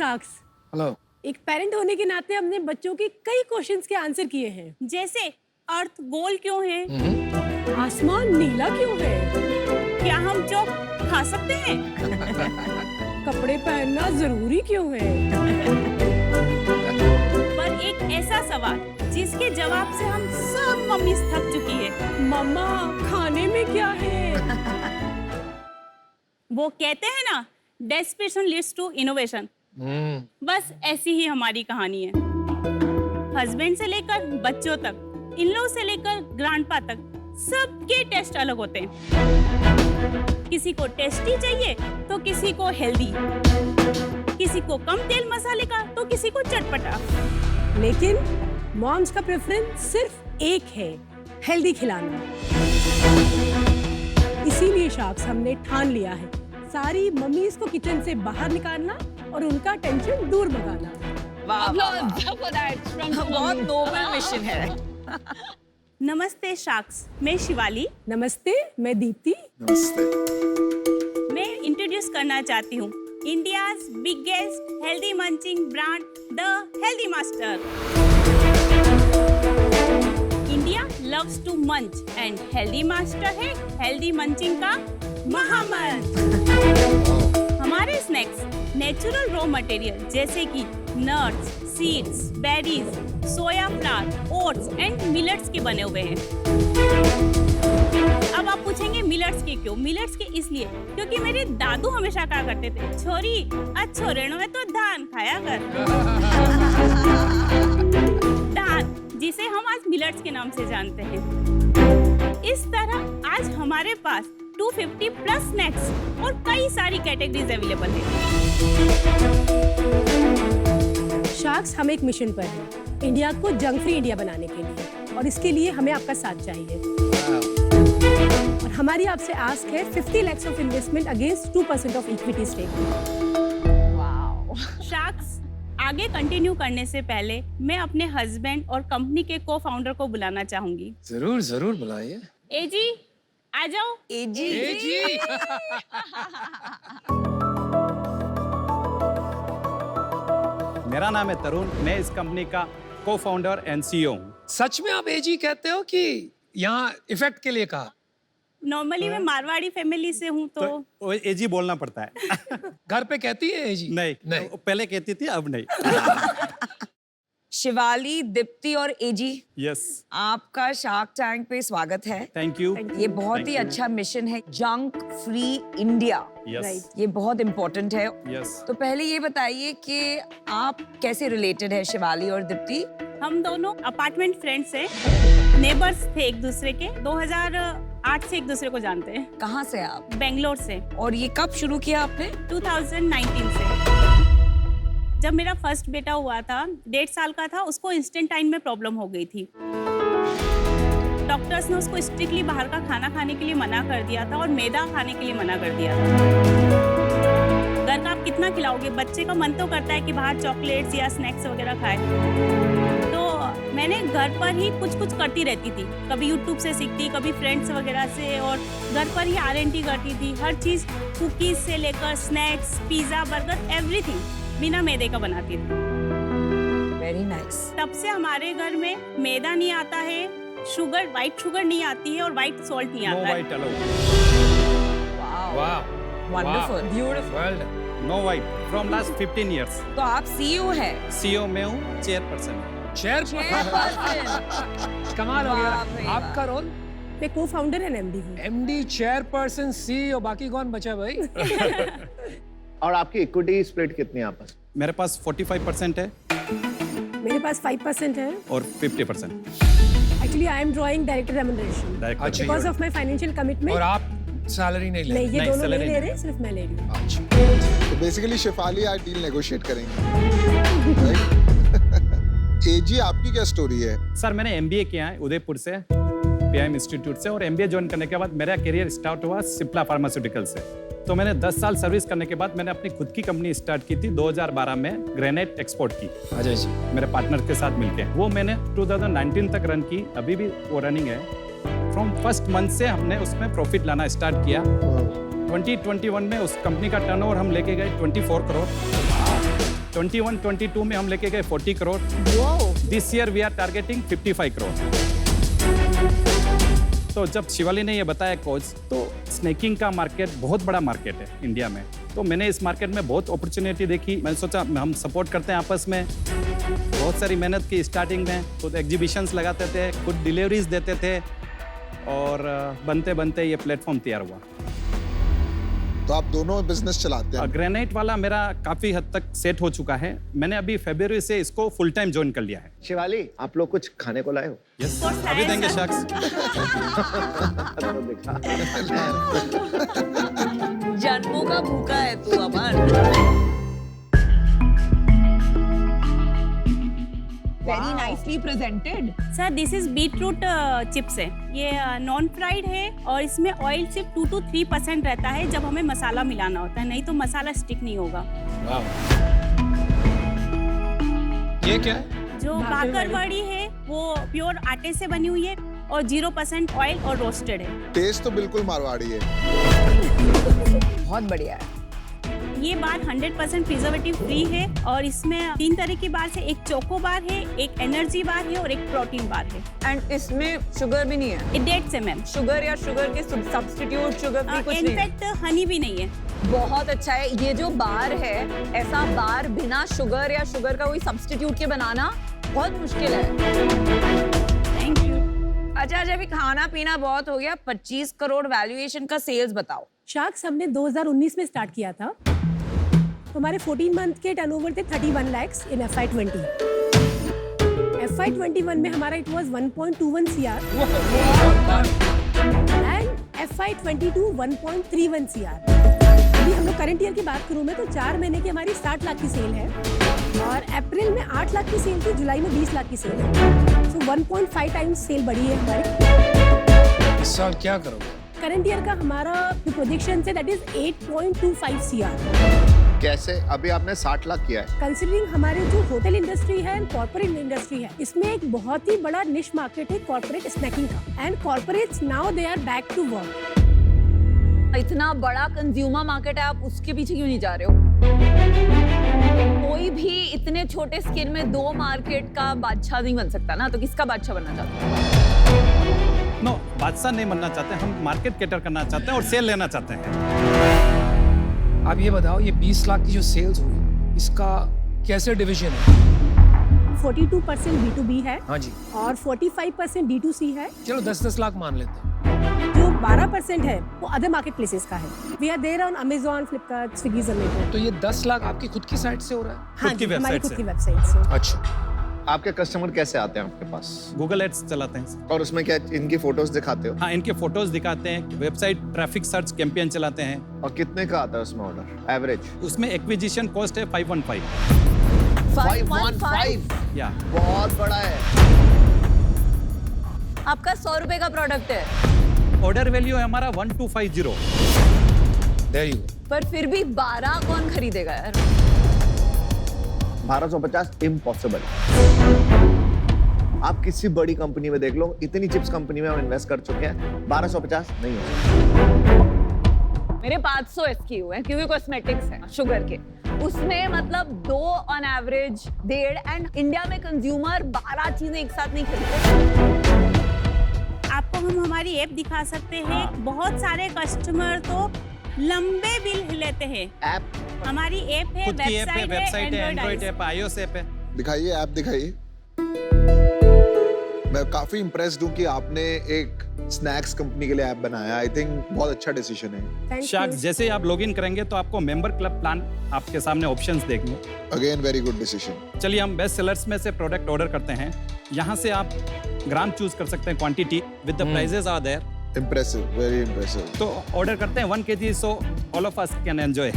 Sacks. Hello. एक parent होने के नाते हमने बच्चों के कई क्वेश्चंस के आंसर किए हैं, जैसे अर्थ गोल क्यों है, आसमान नीला क्यों है, क्या हम चौक खा सकते हैं, कपड़े पहनना जरूरी क्यों है। पर एक ऐसा सवाल जिसके जवाब से हम सब मम्मी थक चुकी है, मम्मा खाने में क्या है। वो कहते हैं ना, डेस्परेशन लीड्स टू इनोवेशन। बस ऐसी ही हमारी कहानी है। हस्बैंड से लेकर बच्चों तक, इन-लॉ से लेकर ग्रैंडपा तक, सबके टेस्ट अलग होते हैं। किसी को टेस्टी चाहिए तो किसी को हेल्दी, किसी को कम तेल मसाले का तो किसी को चटपटा। लेकिन मॉम्स का प्रेफरेंस सिर्फ एक है, हेल्दी खिलाना। इसीलिए शाक्स हमने ठान लिया है सारी मम्मीज को किचन से बाहर निकालना और उनका टेंशन दूर भगाना। बहुत नोबल मिशन है। नमस्ते शाक्स, मैं शिवाली। नमस्ते, मैं दीप्ति। नमस्ते। मैं इंट्रोड्यूस करना चाहती हूँ India's biggest healthy munching brand, the healthy master. India loves to munch and healthy master है हेल्दी मंचिंग का महामंत्र। हमारे स्नैक्स नेचुरल रॉ मटेरियल जैसे कि nuts, seeds, berries, soya flour, oats and millets के बने हुए हैं। अब आप पूछेंगे मिलेट्स के क्यों? मिलेट्स के इसलिए क्योंकि मेरे दादू हमेशा कहा करते थे, छोरी अच्छो रेणो में तो धान खाया कर। धान, जिसे हम आज मिलेट्स के नाम से जानते हैं। इस तरह आज हमारे पास 250 प्लस स्नैक्स और कई सारी कैटेगरीज अवेलेबल है। शाक्स, हम एक मिशन पर हैं, इंडिया को जंक फ्री इंडिया बनाने के लिए, और इसके लिए हमें आपका साथ चाहिए। और हमारी आपसे आस्क है 50 lakhs of investment against 2% of equity stake. Sharks, आगे कंटिन्यू करने से पहले मैं अपने हस्बैंड और कंपनी के को फाउंडर को बुलाना चाहूंगी। जरूर जरूर बुलाइए। एजी आ जाओ। एजी। मेरा नाम है तरुण, मैं इस कंपनी का को फाउंडर एंड सीईओ हूँ। सच में आप एजी कहते हो कि यहाँ इफेक्ट के लिए कहा? नॉर्मली मैं मारवाड़ी फैमिली से हूँ तो वो एजी बोलना पड़ता है। घर पे कहती है एजी? नहीं, नहीं। पहले कहती थी, अब नहीं। शिवाली, दीप्ति और एजी, यस, आपका शार्क टैंक पे स्वागत है। Thank you. ये बहुत ही अच्छा मिशन है, जंक फ्री इंडिया। यस, ये बहुत इम्पोर्टेंट है। यस। तो पहले ये बताइए कि आप कैसे रिलेटेड है शिवाली और दीप्ति? हम दोनों अपार्टमेंट फ्रेंड्स हैं, नेबर्स थे एक दूसरे के। 2008 से एक दूसरे को जानते हैं। कहाँ से आप? बेंगलोर से। और ये कब शुरू किया आपने? 2019 से। जब मेरा फर्स्ट बेटा हुआ था, 1.5 साल का था, उसको इंस्टेंटाइन में प्रॉब्लम हो गई थी। डॉक्टर्स ने उसको स्ट्रिक्टली बाहर का खाना खाने के लिए मना कर दिया था और मैदा खाने के लिए मना कर दिया था। घर का आप कितना खिलाओगे? बच्चे का मन तो करता है कि बाहर चॉकलेट्स या स्नैक्स वगैरह खाए। तो मैंने घर पर ही कुछ कुछ करती रहती थी, कभी यूट्यूब से सीखती, कभी फ्रेंड्स वगैरह से, और घर पर ही R&D करती थी। हर चीज़, कुकीज़ से लेकर स्नैक्स, पिज़्ज़ा, बर्गर, एवरीथिंग बिना मैदे का बनाती थी। Very nice. तब से हमारे घर में मैदा नहीं आता है, शुगर, व्हाइट शुगर नहीं आती है और व्हाइट सॉल्ट नहीं आता है। No white allowed. वाह, wonderful, beautiful. Well done. No white from last 15 years. तो आप सीईओ हैं? सीईओ में हूँ, चेयरपर्सन। कमाल हो गया। वाह भाई, आपका रोल? मैं को फाउंडर एंड MD हूँ। MD, चेयरपर्सन, CEO, बाकी कौन बचा भाई? और आपकी इक्विटी स्प्लिट कितनी है आपस? मेरे पास 45% है मेरे पास 5% है। और 50% actually I am drawing director remuneration direct. अच्छा, बिकॉज ऑफ माय फाइनेंशियल और कमिटमेंट। आप सैलरी नहीं ले? नहीं, ये नहीं, दोनों salary नहीं ले नहीं। रहे, सिर्फ मैं ले रही हूँ। अच्छा। तो बेसिकली शिफाली आज डील नेगोशिएट करेंगे। एजी, आपकी क्या स्टोरी है? सर, मैंने MBA किया है उदयपुर से, PIM इंस्टीट्यूट से, और MBA ज्वाइन करने के बाद मेरा करियर स्टार्ट हुआ सिप्ला फार्मास्यूटिकल से। तो मैंने 10 साल सर्विस करने के बाद मैंने अपनी खुद की कंपनी स्टार्ट की थी 2012 में, ग्रेनाइट एक्सपोर्ट की, अजय जी। मेरे पार्टनर के साथ मिलके। वो मैंने 2019 तक रन की, अभी भी वो रनिंग है। फ्रॉम फर्स्ट मंथ से हमने उसमें प्रॉफिट लाना स्टार्ट किया। 2021 में उस कंपनी का टर्नओवर हम लेके गए 24 करोड़। 21-22 में हम लेके गए 40 crore. This year we are targeting 55 crore. तो जब शिवाली ने ये बताया कोच, तो स्नैकिंग का मार्केट बहुत बड़ा मार्केट है इंडिया में। तो मैंने इस मार्केट में बहुत अपॉर्चुनिटी देखी। मैंने सोचा हम सपोर्ट करते हैं आपस में। बहुत सारी मेहनत की स्टार्टिंग में, खुद एग्जीबिशंस लगाते थे, खुद डिलीवरीज देते थे, और बनते बनते ये प्लेटफॉर्म तैयार हुआ। तो आप दोनों बिजनेस चलाते हैं? ग्रेनाइट वाला मेरा काफी हद तक सेट हो चुका है। मैंने अभी फरवरी से इसको फुल टाइम ज्वाइन कर लिया है। शिवाली, आप लोग कुछ खाने को लाए हो? यस, अभी देंगे शख्स। तो दिखा। जन्मों का भूखा है तू अमन। Very nicely presented. Sir this is beetroot chips है। ये नॉन फ्राइड है और इसमें ऑयल सिर्फ 2 to 3% रहता है जब हमें मसाला मिलाना होता है, नहीं तो मसाला स्टिक नहीं होगा। ये क्या है? जो बाकरवड़ी है वो प्योर आटे से बनी हुई है और 0% ऑयल और रोस्टेड है। टेस्ट तो बिल्कुल मारवाड़ी है। बहुत बढ़िया है। ये बार 100% प्रिजर्वेटिव फ्री है और इसमें 3 तरह की बार से, एक चोको बार है, एक एनर्जी बार है और एक प्रोटीन बार है। एंड इसमें शुगर भी नहीं है? ये डेट्स है मैम। शुगर या शुगर के सब्स्टिट्यूट शुगर भी कुछ नहीं है? इनफैक्ट हनी भी नहीं है। बहुत अच्छा है। ये जो बार है, ऐसा बार बिना शुगर या शुगर का कोई सब्स्टिट्यूट के बनाना बहुत मुश्किल है। Thank you. अच्छा, जब खाना पीना बहुत हो गया, 25 करोड़ वैल्यूएशन का सेल्स बताओ। शार्क्स हमने 2019 में स्टार्ट किया था। हमारे 14 मंथ के टर्नओवर थे 31 lakhs इन FY20। FY21 में हमारा it was 1.21 CR and FY22 1.31 CR। अभी हम लोग करंट ईयर की बात करूं मैं तो 4 महीने की हमारी 60 लाख की सेल है और अप्रैल में 8 लाख की सेल थी, जुलाई में 20 लाख की सेल है। सो 1.5 टाइम्स सेल बढ़ी है हमारी। इस साल क्या करोगे? करंट ईयर का हमारा जो प्रोजेक्शन है दैट इज 8.25 CR। कैसे? अभी आपने 60 लाख किया है। कंसिडरिंग हमारे जो होटल इंडस्ट्री है एंड कॉर्पोरेट इंडस्ट्री है, इसमें एक बहुत ही बड़ा निश मार्केट है कॉर्पोरेट स्नैकिंग का। And corporates now they are back to work. इतना बड़ा कंज्यूमर मार्केट है, आप उसके पीछे क्यों नहीं जा रहे हो? कोई भी इतने छोटे स्केल में 2 मार्केट का बादशाह नहीं बन सकता ना, तो किसका बादशाह बनना चाहते हो? नो, बादशाह नहीं बनना चाहते, हम मार्केट कैटर करना चाहते हैं और सेल लेना चाहते हैं। आप ये बताओ, ये 20 लाख की जो सेल्स हुई, इसका कैसे डिवीजन है? 42% B2B है हाँ जी, और 45% D2C है। चलो 10-10 लाख मान लेते हैं। जो 12% है वो अदर मार्केट प्लेसेस का है। We are there on Amazon, Flipkart, Swiggy, Zomato। तो ये 10 लाख आपकी खुद की साइट से हो रहा है? हाँ खुद की जी, हमारी वेबसाइट खुद से। की वेबसाइट से। अच्छा, आपके कस्टमर कैसे आते हैं आपके पास? गूगल एड्स चलाते हैं। और उसमें क्या इनकी फोटोज दिखाते हो? हाँ, इनके फोटोज दिखाते हैं, वेबसाइट ट्रैफिक सर्च कैंपेन चलाते हैं। और कितने का आता है उसमें ऑर्डर एवरेज? उसमें एक्विजिशन कॉस्ट है 515। 515? या बहुत बड़ा है। आपका 100 रुपए का प्रोडक्ट है, ऑर्डर वैल्यू है हमारा 1250। There you. पर फिर भी 12 कौन खरीदेगा यार? 1250 इम्पॉसिबल। आप किसी बड़ी कंपनी में देख लो, इतनी चिप्स कंपनी में हम इन्वेस्ट कर चुके हैं, 1250 नहीं हो। मेरे 500 SKU है क्योंकि कॉस्मेटिक्स है शुगर के, उसमें मतलब 2 ऑन एवरेज 1.5, एंड इंडिया में कंज्यूमर 12 चीजें एक साथ नहीं खरीदते। आपको हम हमारी ऐप दिखा सकते हैं। बहुत सारे कस्टमर तो लंबे बिल लेते हैं। ऐप? हमारी ऐप है, खुद की ऐप है, वेबसाइट है, Android Android app, iOS app है। दिखाइए, ऐप दिखाइए। मैं काफी इम्प्रेस्ड हूँ कि आपने एक स्नैक्स कंपनी के लिए ऐप बनाया। आई थिंक बहुत अच्छा डिसीजन है। Thank sharks, you. जैसे ही आप लॉगिन करेंगे तो आपको मेंबर क्लब प्लान आपके सामने ऑप्शंस देखेंगे। Again very good decision. चलिए हम बेस्ट सेलर्स में से प्रोडक्ट ऑर्डर करते हैं। यहाँ से आप ग्राम चूज कर सकते हैं, quantity with the prices are there. Impressive, very impressive. तो ऑर्डर करते हैं 1 kg, so all of us can enjoy.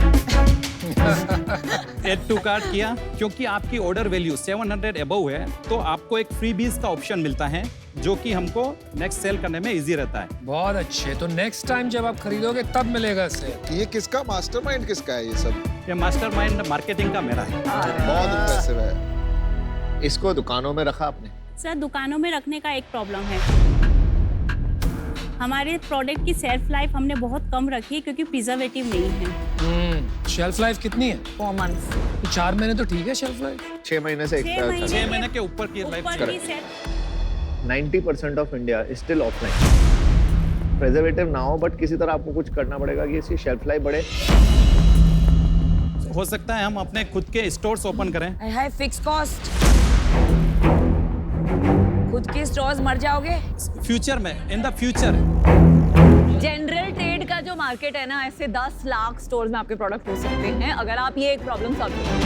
Add to cart किया, क्योंकि आपकी ऑर्डर वैल्यू 700 अबव है तो आपको एक फ्री बीज का ऑप्शन मिलता है, जो कि हमको नेक्स्ट सेल करने में इजी रहता है। बहुत अच्छे। तो नेक्स्ट टाइम जब आप खरीदोगे तब मिलेगा इससे। ये किसका मास्टरमाइंड किसका है ये सब? ये मास्टरमाइंड मार्केटिंग का मेरा है। बहुत इम्प्रेसिव है। इसको दुकानों में रखा आपने? सर दुकानों में रखने का एक प्रॉब्लम है, हमारे प्रोडक्ट की शेल्फ लाइफ हमने बहुत कम रखी है क्योंकि प्रिजर्वेटिव नहीं है। शेल्फ लाइफ कितनी है? 4 months. 4 महीने तो ठीक है शेल्फ लाइफ। 6 महीने से 6 महीने 6 महीने के ऊपर की लाइफ ऊपर की set 90% of India is still offline. Preservative ना हो बट किसी तरह आपको कुछ करना पड़ेगा कि इसकी शेल्फ लाइफ बढ़े। हो सकता है हम अपने खुद के स्टोर्स ओपन करें। I have fixed cost. खुद के स्टोर्स मर जाओगे। फ्यूचर में, in the future. General trade का जो मार्केट है ना, ऐसे 10 लाख स्टोर्स में आपके प्रोडक्ट हो सकते हैं अगर आप ये एक प्रॉब्लम सॉल्व करें।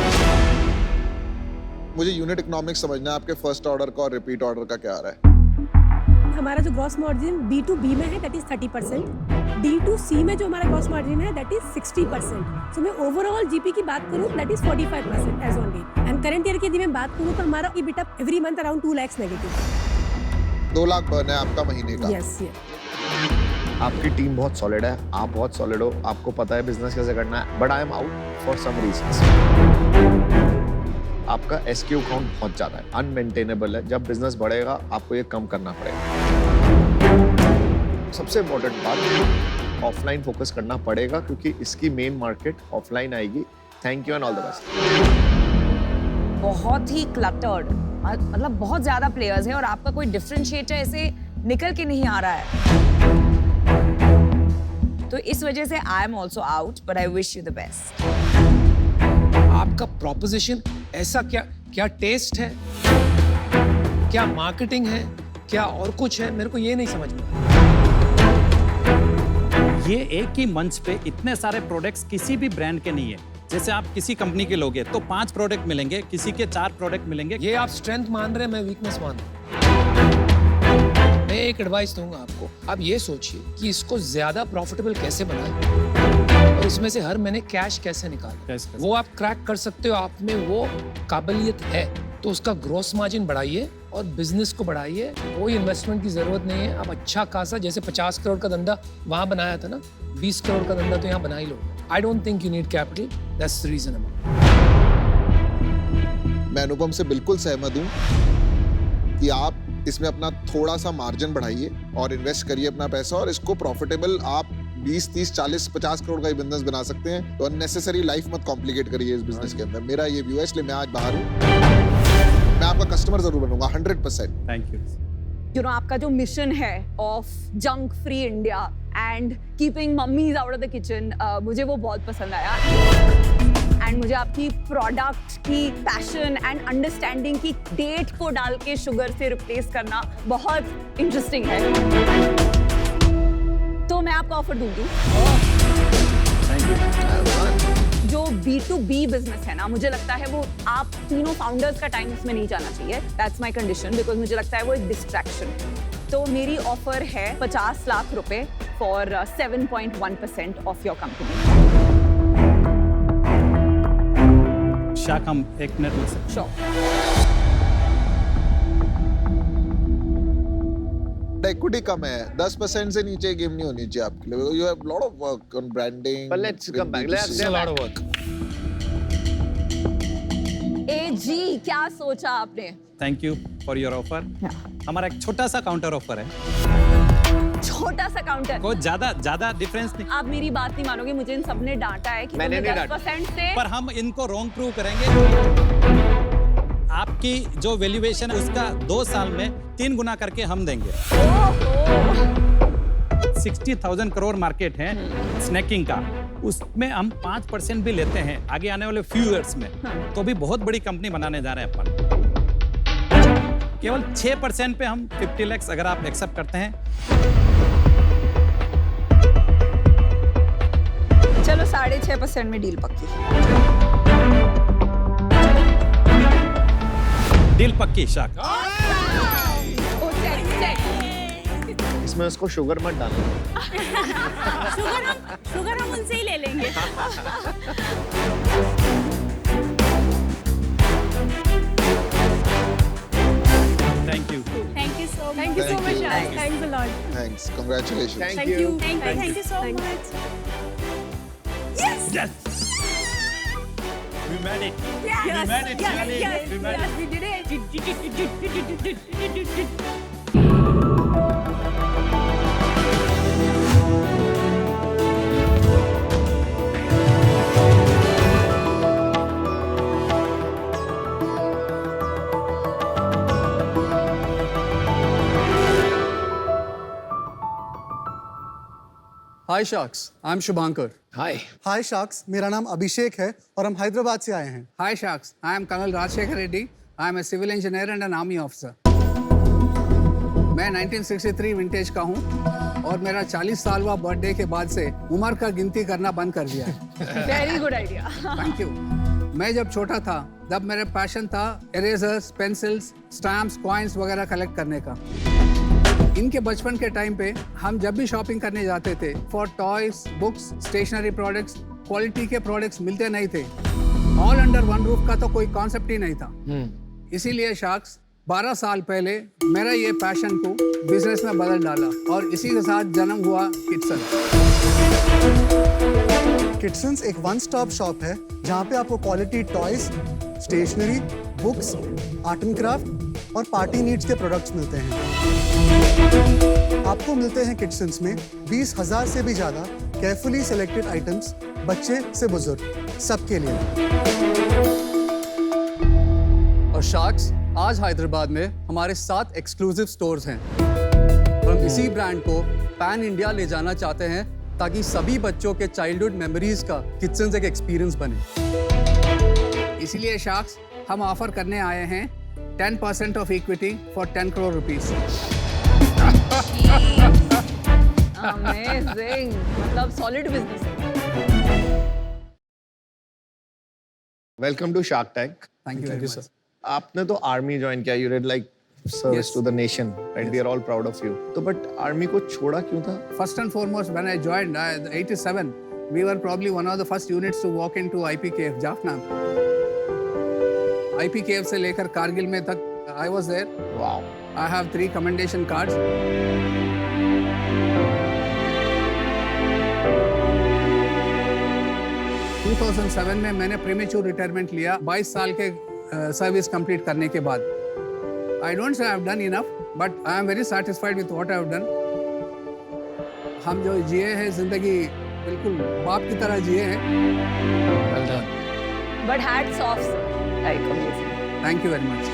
मुझे यूनिट इकोनॉमिक्स समझना है, आपके फर्स्ट ऑर्डर का और रिपीट ऑर्डर का क्या आ रहा है? हमारा जो ग्रॉस मार्जिन B2B में है दैट इज 30%, D2C में जो हमारा ग्रॉस मार्जिन है दैट इज 60%। सो मैं ओवरऑल GP की बात करूं that is 45% as on date. And current year की यदि मैं बात करूं तो हमारा EBITDA every month around 2 lakhs negative. 2 lakh burn है आपका महीने का। Yes yes. आपकी टीम बहुत सॉलिड है, आप बहुत सॉलिड हो, आपको पता है बिजनेस कैसे करना है, but I am out for some reasons. आपका SKU काउंट बहुत ज्यादा है, अनमेंटेनेबल है। जब बिजनेस बढ़ेगा आपको ये कम करना पड़ेगा। सबसे इम्पोर्टेंट बात, ऑफलाइन फोकस करना पड़ेगा क्योंकि इसकी मेन मार्केट ऑफलाइन आएगी। Thank you and all the best. बहुत ही क्लटर्ड, मतलब बहुत ज्यादा प्लेयर्स हैं और आपका कोई डिफरेंशिएटर ऐसे निकल के नहीं आ रहा है। तो इस वजह से I am also out, but I wish you the best. आपका प्रोपोजिशन ऐसा क्या टेस्ट है, क्या मार्केटिंग है, क्या और कुछ है? मेरे को ये नहीं समझ में। ये एक ही मंच पे इतने सारे प्रोडक्ट्स किसी भी ब्रांड के नहीं है। जैसे आप किसी कंपनी के लोगे तो 5 प्रोडक्ट मिलेंगे, किसी के 4 प्रोडक्ट मिलेंगे। ये आप स्ट्रेंथ मान रहे हैं, मैं वीकनेस मान रहा हूं। मैं एक एडवाइस दूंगा आपको, आप ये सोचिए कि इसको ज्यादा प्रॉफिटेबल कैसे बनाएं और इसमें से हर महीने कैश कैसे निकालें। वो आप क्रैक कर सकते हो, आप में वो काबिलियत है तो उसका ग्रॉस मार्जिन बढ़ाइए और बिजनेस को बढ़ाइए। कोई इन्वेस्टमेंट की जरूरत नहीं है। आप अच्छा खासा, जैसे 50 करोड़ का धंधा वहां बनाया था ना, 20 करोड़ का धंधा तो यहाँ बना ही लो। I don't think you need capital, that's reasonable. मैं अनुपम से बिल्कुल सहमत हूँ कि आप इसमें अपना थोड़ा सा मार्जिन बढ़ाइए और इन्वेस्ट करिए अपना पैसा, और इसको प्रॉफिटेबल आप 20, 30, 40, 50 करोड़ का ही बिजनेस बना सकते हैं। तो अननेसेसरी लाइफ मत कॉम्प्लिकेट करिए इस बिजनेस के अंदर। मेरा ये व्यू है, इसलिए मैं आज बाहर हूँ। मैं आपका कस्टमर जरूर बनूंगा 100%। Thank you. यू नो, आपका जो मिशन है of junk free India and keeping mummies out of the kitchen, मुझे वो बहुत पसंद आया। एंड मुझे आपकी प्रोडक्ट की पैशन एंड अंडरस्टैंडिंग की डेट को डाल के शुगर से रिप्लेस करना बहुत इंटरेस्टिंग है। तो मैं आपको ऑफर दूंगी। जो B2B बिजनेस है ना, मुझे लगता है वो आप तीनों फाउंडर्स का टाइम उसमें नहीं जाना चाहिए। दैट्स माय कंडीशन, बिकॉज मुझे लगता है वो एक डिस्ट्रैक्शन है। तो मेरी ऑफर है 50 लाख रुपए फॉर 7.1% ऑफ योर कंपनी। शाक, हम 1 मिनट ले सकते हैं? श्योर। इक्विटी कम है, 10% से नीचे गेम नहीं होनी चाहिए आपके लिए। You have lot of work on branding. But let's come back. It's a lot of work. जी, क्या सोचा आपने? Thank you for your offer. हमारा एक छोटा सा काउंटर ऑफर है। छोटा सा काउंटर। कोई ज्यादा डिफरेंस नहीं, आप मेरी बात नहीं मानोगे, मुझे इन सबने डांटा है कि मैंने तुमने नहीं 10% से पर हम इनको रॉन्ग प्रूव करेंगे। आपकी जो वैल्यूएशन है उसका 2 साल में 3 गुना करके हम देंगे। 60,000 करोड़ मार्केट है स्नैकिंग का, उसमें हम 5% भी लेते हैं आगे आने वाले फ्यू ईयर्स में, तो भी बहुत बड़ी कंपनी बनाने जा रहे हैं अपन। केवल 6% पे हम 50 लाख अगर आप एक्सेप्ट करते हैं। चलो 6.5% में डील पक्की। डील पक्की शाक। ओ, check. इसमें उसको शुगर मत डालना। शुगर हम उनसे ही ले लेंगे। Thank you. Thank you so much. Thank you so much, Ash. Thanks a lot. Thanks, congratulations. Thank you. Thank you so much. Yes. We made it. Yes, We made it, yes, Charlie. yes, We made yes, it. we did it. Hi Sharks, I'm Shubhankar. Hi hi sharks, मेरा नाम अभिषेक है और हम हैदराबाद से आए हैं। Hi Sharks, I am Colonel Rajshekhar Reddy. I am a civil engineer and an army officer. मैं 1963 vintage का हूँ और मेरा 40 साल हुआ बर्थडे के बाद से उम्र का गिनती करना बंद कर दिया है। Very good idea. Thank you. मैं जब छोटा था तब मेरा पैशन था इरेजर्स, पेंसिल्स, स्टैम्प्स, कॉइन्स वगैरह कलेक्ट करने का। इनके बचपन के टाइम पे हम जब भी शॉपिंग करने जाते थे for toys, books, stationery products, quality के प्रोडक्ट्स मिलते नहीं थे। ऑल अंडर वन रूफ का तो कोई कॉन्सेप्ट ही नहीं था। इसीलिए शार्क्स 12 साल पहले मेरा ये पैशन को बिजनेस में बदल डाला और इसी के साथ जन्म हुआ किटसन। किटसन्स एक वन स्टॉप शॉप है जहाँ पे आपको quality toys, stationery, books, art and craft और पार्टी नीड्स के प्रोडक्ट्स मिलते हैं। आपको मिलते हैं किटसन्स में 20,000 से भी ज़्यादा केयरफुली सिलेक्टेड आइटम्स, बच्चे से बुजुर्ग सबके लिए। और Sharks, आज हैदराबाद में हमारे 7 एक्सक्लूसिव स्टोर्स हैं और हम इसी ब्रांड को पैन इंडिया ले जाना चाहते हैं ताकि सभी बच्चों के चाइल्डहुड मेमोरीज का किचन एक एक्सपीरियंस बने। इसीलिए शार्क्स हम ऑफर करने आए हैं 10% of equity for 10 crore rupees. Amazing, मतलब सॉलिड बिजनेस है। Welcome to Shark Tank. Thank you sir. आपने तो आर्मी ज्वाइन किया, you did like service to the nation, right? We are all proud of you. तो but army को छोड़ा क्यों था? First and foremost, when I joined, 87, we were probably one of the first units to walk into IPKF, Jaffna. IPKF से लेकर कारगिल में तक I was there. Wow. I have 3 commendation cards. In 2007 में मैंने premature retirement लिया 22 साल के service complete करने के बाद। I don't say I've done enough, but I am very satisfied with what I've done. हम जो जिए हैं जिंदगी बिल्कुल बाप की तरह जिए हैं। Well done. But hats off sir, like amazing. Thank you very much.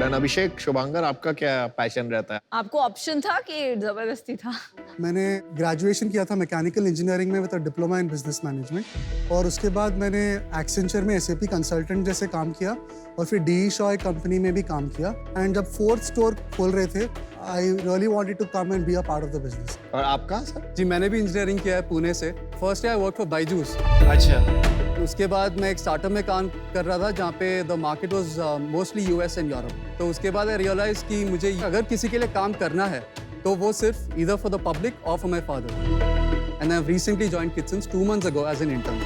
Done. Abhishek, Shubhankar, आपका क्या पैशन रहता है? आपको ऑप्शन था कि जबरदस्ती था? मैंने ग्रेजुएशन किया था मैकेनिकल इंजीनियरिंग में with a diploma in business management और उसके बाद मैंने एक्सेंचर में SAP कंसल्टेंट जैसे काम किया और फिर DE Shaw कंपनी में भी काम किया। एंड जब 4th स्टोर खोल रहे थे, I really wanted to come and be a part of the business. और आपका सर? जी, मैंने भी इंजीनियरिंग किया है पुणे से। First I work for Byju's. अच्छा। उसके बाद मैं एक स्टार्टअप में काम कर रहा था जहाँ पे the market was mostly US and Europe. तो उसके बाद आई रियलाइज कि मुझे अगर किसी के लिए काम करना है तो वो सिर्फ ईदर फॉर द पब्लिक और for my father. And I have recently joined kitchens 2 months ago as an intern.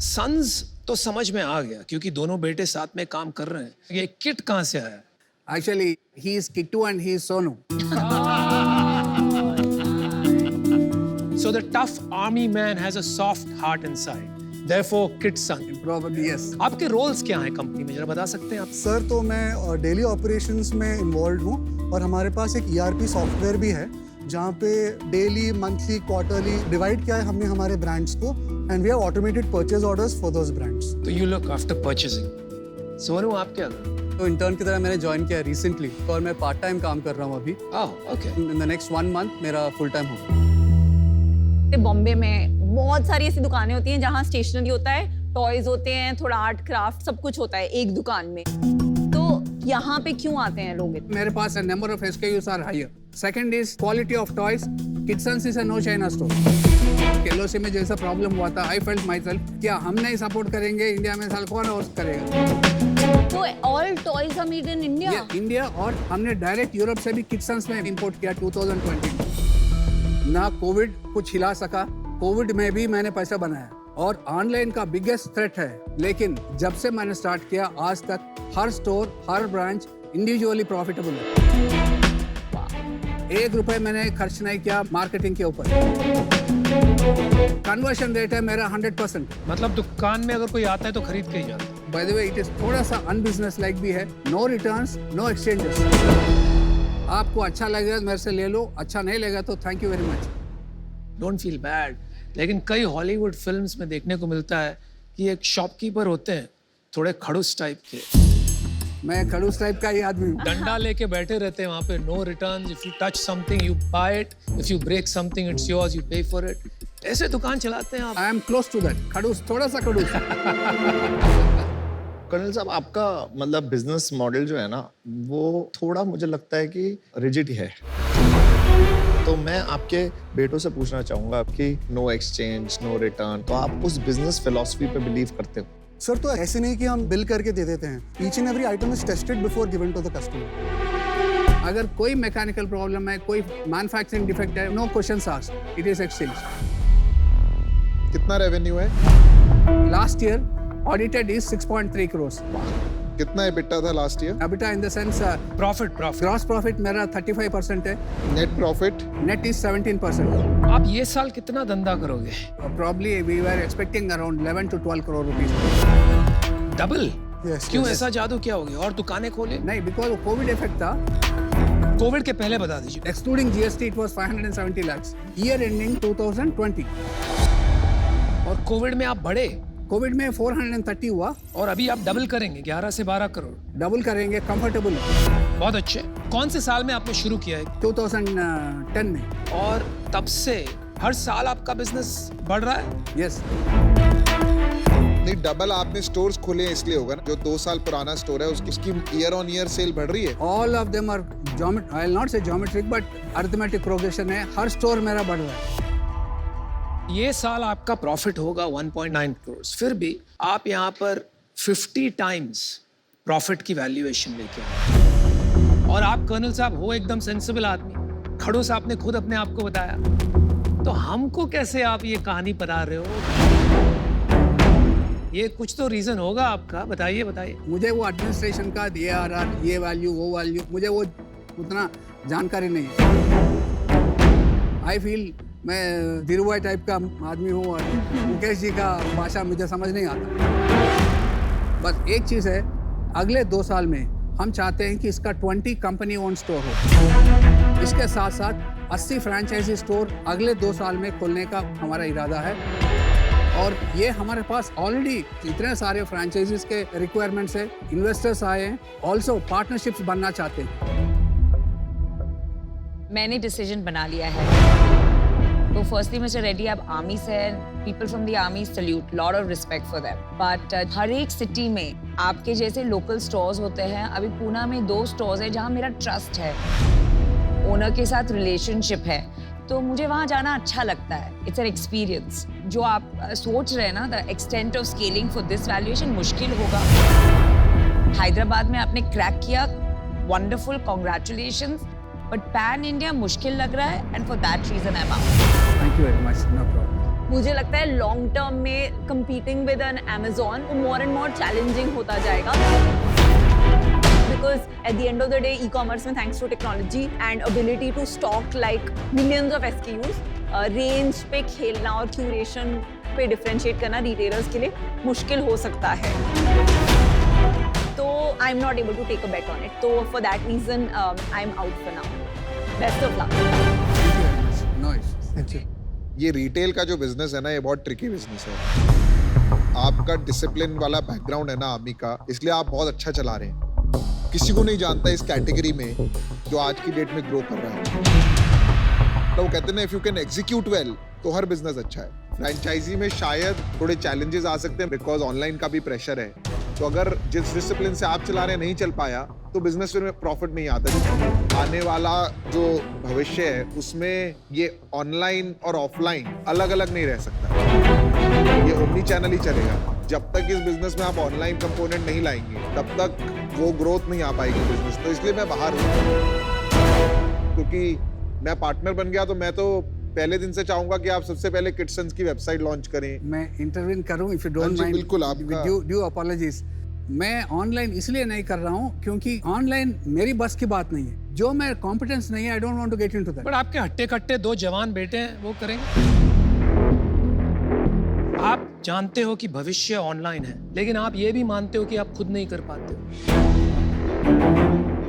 Sons तो समझ में आ गया क्योंकि दोनों बेटे साथ में काम कर रहे हैं। ये किट कहाँ से आया? Actually, he is Kittu and he is Sonu. So the tough army man has a soft heart inside. Therefore, Kit son. Probably yes. आपके रोल्स क्या हैं कंपनी में, जरा बता सकते हैं आप? सर, तो मैं डेली ऑपरेशंस में इन्वॉल्व हूँ और हमारे पास एक ERP सॉफ्टवेयर भी है जहाँ पे डेली, मंथली, क्वार्टरली डिवाइड किया है हमने हमारे ब्रांड्स को and we have automated purchase orders for those brands. तो you look after purchasing. Sonu, आप क्या कर रहे हैं? तो इंटर्न की तरह मैंने ज्वाइन किया रिसेंटली और मैं पार्ट टाइम काम कर रहा हूँ अभी। Okay. In the next 1 month मेरा फुल टाइम होगा। बॉम्बे में बहुत सारी ऐसी दुकानें होती हैं जहाँ स्टेशनरी होता है, टॉयज होते हैं, थोड़ा आर्ट क्राफ्ट, सब कुछ होता है एक दुकान में। तो यहाँ पे क्यों आते हैं लोग? मेरे पास number of SKUs are higher. Second is quality of toys. Kidsons is a no China store. LOC में जैसा प्रॉब्लम हुआ था, I felt myself क्या हम नहीं सपोर्ट करेंगे इंडिया में, साल कौन और करेगा? तो all toys are made in India? India, और हमने डायरेक्ट यूरोप से भी किड्संस में इंपोर्ट किया 2020। ना कोविड कुछ हिला सका, कोविड में भी मैंने पैसा बनाया और ऑनलाइन का बिगेस्ट थ्रेट है। लेकिन जब से मैंने स्टार्ट किया आज तक हर स्टोर, हर ब्रांच इंडिविजुअली प्रॉफिटेबल है। 1 रुपए मैंने खर्च नहीं किया मार्केटिंग के ऊपर। कन्वर्शन रेट है मेरा 100%। मतलब दुकान में अगर कोई आता है तो खरीद के ही जाता है। By the way, it is थोड़ा सा अनबिजनेस लाइक भी है। No returns, no exchanges. आपको अच्छा लगेगा मेरे से ले लो, अच्छा नहीं लगेगा तो thank you very much. Don't feel bad. लेकिन कई हॉलीवुड फिल्म्स में देखने को मिलता है कि एक शॉपकीपर होते हैं थोड़े खड़ूस टाइप के, मैं खड़ूस टाइप का ही आदमी हूँ। डंडा लेके बैठे रहते हैं वहां पे, no return, if you touch something you buy it, if you break something it's yours, you pay for it. ऐसे दुकान चलाते हैं आप। I am close to that, खड़ूस, थोड़ा सा खड़ूस। कर्नल साहब, आपका मतलब बिजनेस मॉडल जो है ना, वो थोड़ा मुझे लगता है कि रिजिड है। तो मैं आपके बेटों से पूछना चाहूंगा कि नो एक्सचेंज, नो रिटर्न, तो आप उस बिजनेस फिलॉसफी पे बिलीव करते हो? सर, तो ऐसे नहीं कि हम बिल करके दे देते हैं। Each and every item is tested before given to the customer. अगर कोई मैकेनिकल प्रॉब्लम है, कोई मैन्युफैक्चरिंग डिफेक्ट है, no questions asked, it is exchange. कितना रेवेन्यू है? Last year audited is 6.3 crores। कितना EBITDA था last year? EBITDA in the sense profit gross profit मेरा 35% है, नेट प्रॉफिट? Net is 17%। आप ये साल कितना धंधा करोगे? Probably we were expecting around 11 to 12 crore rupees। Double? Yes, क्यों, yes. ऐसा जादू क्या हो गया? और दुकानें खोले? नहीं, because कोविड इफेक्ट था। कोविड के पहले बता दीजिए। Excluding GST, it was 570 lakhs। Year ending 2020। और कोविड में आप बढ़े, कोविड में 430 हुआ, और अभी आप डबल करेंगे 11 से 12 करोड़। डबल करेंगे कंफर्टेबल। बहुत अच्छे। कौन से साल में आपने शुरू किया है? 2010 में। और तब से हर साल आपका बिजनेस बढ़ रहा है? यस। नहीं, डबल आपने स्टोर्स खोले हैं इसलिए होगा ना। जो 2 साल पुराना स्टोर है उसकी ईयर ऑन ईयर सेल बढ़ रही है। All of them are I will not से ज्योमेट्रिक बट अरिथमेटिक प्रोग्रेशन है। हर स्टोर मेरा बढ़ रहा है। ये साल आपका प्रॉफिट होगा 1.9 करोड़, फिर भी आप यहाँ पर 50 टाइम्स प्रॉफिट की वैल्यूएशन लेके आए। और आप कर्नल साहब हो एकदम सेंसिबल आदमी, खड़ो साहब ने खुद अपने आप को बताया, तो हमको कैसे आप ये कहानी बता रहे हो? ये कुछ तो रीजन होगा आपका, बताइए बताइए। मुझे वो एडमिनिस्ट्रेशन का DRR, ये वैल्यू वो वैल्यू, मुझे वो उतना जानकारी नहीं है। आई फील मैं धीरूभाई टाइप का आदमी हूँ और मुकेश जी का भाषा मुझे समझ नहीं आता। बस एक चीज़ है, अगले 2 साल में हम चाहते हैं कि इसका 20 कंपनी ओन स्टोर हो। इसके साथ साथ 80 फ्रेंचाइजी स्टोर अगले 2 साल में खोलने का हमारा इरादा है। और ये हमारे पास ऑलरेडी इतने सारे फ्रेंचाइजीज के रिक्वायरमेंट्स है, इन्वेस्टर्स आए हैं, ऑल्सो पार्टनरशिप्स बनना चाहते हैं। मैंने डिसीजन बना लिया है। तो फर्स्टली मिस्टर रेड्डी, आप आर्मी से हैं, people from the army salute, lot of respect for them, but हर एक सिटी में आपके जैसे लोकल स्टोर्स होते हैं। अभी पूना में 2 स्टोर्स है जहाँ मेरा ट्रस्ट है, ओनर के साथ रिलेशनशिप है, तो मुझे वहाँ जाना अच्छा लगता है। It's an experience. जो आप सोच रहे हैं ना, the extent of scaling for this valuation मुश्किल होगा। हैदराबाद में आपने क्रैक किया, wonderful, congratulations, but pan India मुश्किल लग रहा है, and for that reason I am out. Thank you very much, no problem. मुझे लगता है लॉन्ग टर्म में competing with an Amazon more and more challenging होता जाएगा, because at the end of the day e-commerce में thanks to technology and ability to stock like millions of SKUs, range पे खेलना और curation पे differentiate करना retailers के लिए मुश्किल हो सकता है। तो I'm not able to take a bet on it. तो for that reason I'm out for now. Best of luck. No issues. Thank you. ये रिटेल का जो बिजनेस है ना, ये बहुत ट्रिकी बिजनेस है। आपका डिसिप्लिन वाला बैकग्राउंड है ना आर्मी का, इसलिए आप बहुत अच्छा चला रहे हैं। किसी को नहीं जानता इस कैटेगरी में जो आज की डेट में ग्रो कर रहा है। तो वो कहते हैं ना, if you can execute well तो हर बिजनेस अच्छा है। फ्रेंचाइजी में शायद थोड़े चैलेंजेस आ सकते हैं बिकॉज ऑनलाइन का भी प्रेशर है। तो अगर जिस डिसिप्लिन से आप चला रहे हैं नहीं चल पाया तो बिजनेस में प्रॉफिट नहीं आता। आने वाला जो भविष्य है उसमें ये ऑनलाइन और ऑफलाइन अलग अलग नहीं रह सकता, ये ओमनी चैनल ही चलेगा। जब तक इस बिजनेस में आप ऑनलाइन कंपोनेंट नहीं लाएंगे तब तक वो ग्रोथ नहीं आ पाएगी बिजनेस। तो इसलिए मैं बाहर हूँ, क्योंकि मैं पार्टनर बन गया तो मैं तो पहले दिन से चाहूंगा कि आप सबसे पहले किटसंस की वेबसाइट लॉन्च करें। मैं इंटरवीन करूं इफ यू डोंट माइंड। बिल्कुल, आपका ड्यू अपॉलजीज। मैं ऑनलाइन इसलिए नहीं कर रहा हूं क्योंकि ऑनलाइन मेरी बस की बात नहीं है। जो मैं कॉम्पिटेंस नहीं है, I don't want to get into that. But आपके हट्टे कट्टे 2 जवान बेटे हैं, वो करेंगे। आप जानते हो कि भविष्य ऑनलाइन है, लेकिन आप ये भी मानते हो कि आप खुद नहीं कर पाते हो।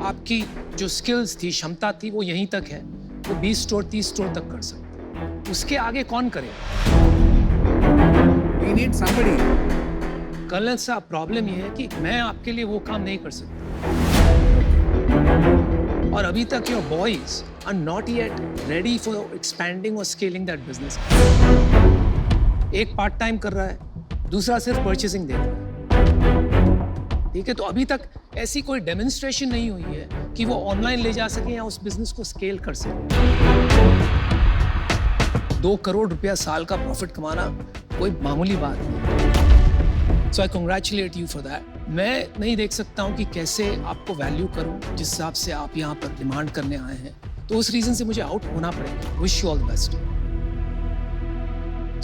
आपकी जो स्किल्स थी, क्षमता थी, वो यहीं तक है। वो 20 स्टोर 30 स्टोर तक कर सकते, उसके आगे कौन करे? We need somebody कर्नल साहब प्रॉब्लम ये है कि मैं आपके लिए वो काम नहीं कर सकता और अभी तक your boys are not yet ready for expanding और स्केलिंग दैट बिजनेस। एक पार्ट टाइम कर रहा है, दूसरा सिर्फ परचेसिंग देख रहा है। ठीक है, तो अभी तक ऐसी कोई डेमोन्स्ट्रेशन नहीं हुई है कि वो ऑनलाइन ले जा सके या उस बिजनेस को स्केल कर सके। 2 करोड़ रुपया साल का प्रॉफिट कमाना कोई मामूली बात नहीं। So I congratulate you for that. मैं नहीं देख सकता हूँ कि कैसे आपको वैल्यू करूँ जिस हिसाब से आप यहाँ पर डिमांड करने आए हैं, तो उस रीजन से मुझे आउट होना पड़ेगा। Wish you all the best.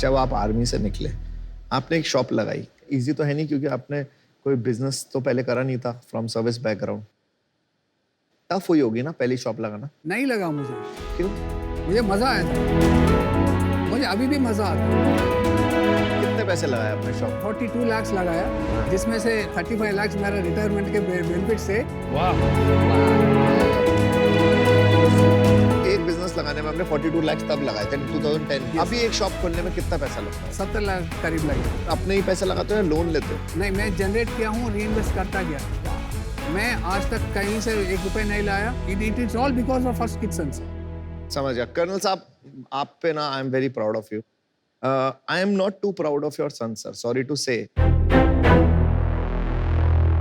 जब आप आर्मी से निकले, आपने एक शॉप लगाई। इजी तो है नहीं क्योंकि आपने कोई बिजनेस तो पहले करा नहीं था फ्रॉम सर्विस बैकग्राउंड। टफ हुई होगी ना पहली शॉप लगाना? नहीं लगा मुझे। क्यों? मुझे मजा आया था, मुझे अभी भी मजा आता है। कितने पैसे लगाए आपने शॉप? 42 लाख लगाया, जिसमें से 35 लाख मेरा रिटायरमेंट के बेनिफिट से। वाह। एक बिजनेस लगाने में हमने 42 लाख तब लगाए थे 2010। अभी एक शॉप खोलने में कितना पैसा लगता है? 70 लाख करीब लगे। अपने ही पैसे लगाते हो या लोन लेते हो? नहीं, मैं जनरेट किया हूँ, रीइन्वेस्ट करता गया। मैं आज तक कहीं से 1 रुपए नहीं लाया। It is all because of First Kitchen. समझ गया। कर्नल साहब, आप पे ना I am very proud of you. I am not too proud of your son sir, sorry to say.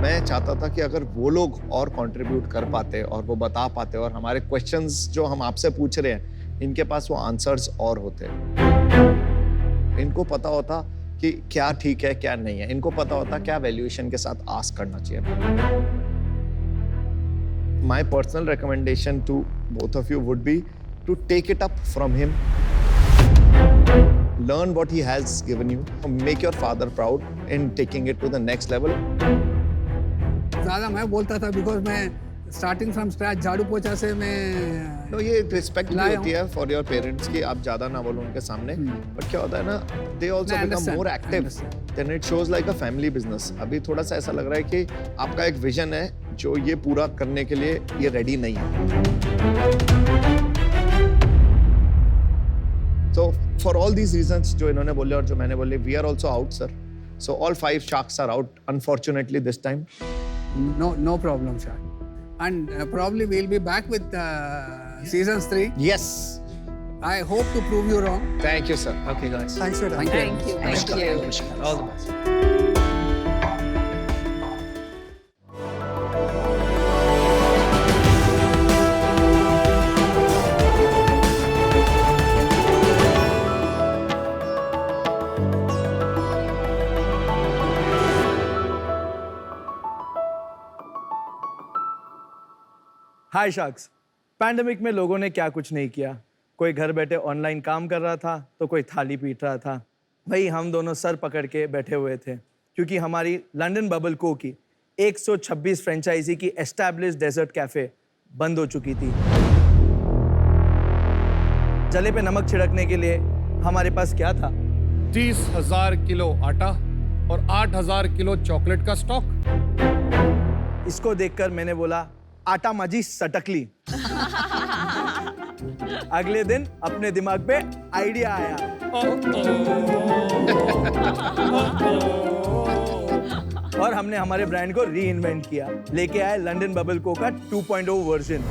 मैं चाहता था कि अगर वो लोग और कंट्रीब्यूट कर पाते और वो बता पाते और हमारे क्वेश्चंस जो हम आपसे पूछ रहे हैं इनके पास वो आंसर्स और होते, इनको पता होता कि क्या ठीक है क्या नहीं है, इनको पता होता क्या वैल्यूएशन के साथ आस्क करना चाहिए। My personal recommendation to both of you would be to take it up from him, learn what he has given you, make your father proud in taking it to the next level. ज़्यादा मैं बोलता था because मैं starting from scratch झाड़ू पोछा से मैं No, ये रिस्पेक्ट भी होती है फॉर योर पेरेंट्स की आप ज्यादा ना बोलो उनके सामने, बट क्या होता है ना, they also become more active, then it shows like a family business. अभी थोड़ा सा ऐसा लग रहा है कि आपका एक विजन है जो ये पूरा करने के लिए ये रेडी नहीं है। So for all these reasons जो इन्होंने बोले और जो मैंने बोले, we are also out sir. So all 5 sharks are out unfortunately this time. No problem, Shah. And probably we'll be back with seasons 3. Yes. I hope to prove you wrong. Thank you sir. Okay guys. Thanks for that. Thank you. All the best. Hi sharks. Pandemic में लोगों ने क्या कुछ नहीं किया। कोई घर बैठे ऑनलाइन काम कर रहा था तो कोई थाली पीट रहा था। वही हम दोनों सर पकड़ के बैठे हुए थे क्योंकि हमारी लंदन बबल को की 126 फ्रेंचाइजी की एस्टैब्लिश्ड डेजर्ट कैफे बंद हो चुकी थी। जले पे नमक छिड़कने के लिए हमारे पास क्या था? 30,000 किलो आटा और 8,000 किलो चॉकलेट का स्टॉक। इसको देखकर मैंने बोला, आटा माजी सटकली। अगले दिन अपने दिमाग पे आइडिया आया। और हमने हमारे ब्रांड को री इन्वेंट किया, लेके आए लंदन बबल को का 2.0 वर्जन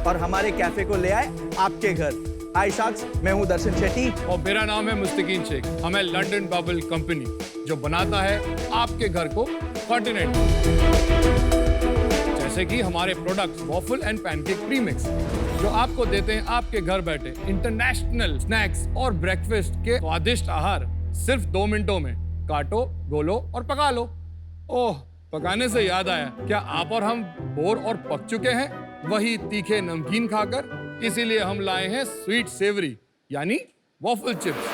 और हमारे कैफे को ले आए आपके घर। हाय शार्क्स, मैं हूं दर्शन शेट्टी और मेरा नाम है मुस्तकीन शेख। हमें लंदन बबल कंपनी जो बनाता है आपके घर को कॉन्टिनेंट, जैसे कि हमारे products waffle and pancake premix जो आपको देते हैं आपके घर बैठे इंटरनेशनल स्नैक्स और ब्रेकफास्ट के स्वादिष्ट आहार सिर्फ 2 मिनटों में काटो, गोलो और पका लो। ओह, पकाने से याद आया, क्या आप और हम बोर और पक चुके हैं वही तीखे नमकीन खाकर? इसीलिए हम लाए हैं स्वीट सेवरी यानी वॉफल चिप्स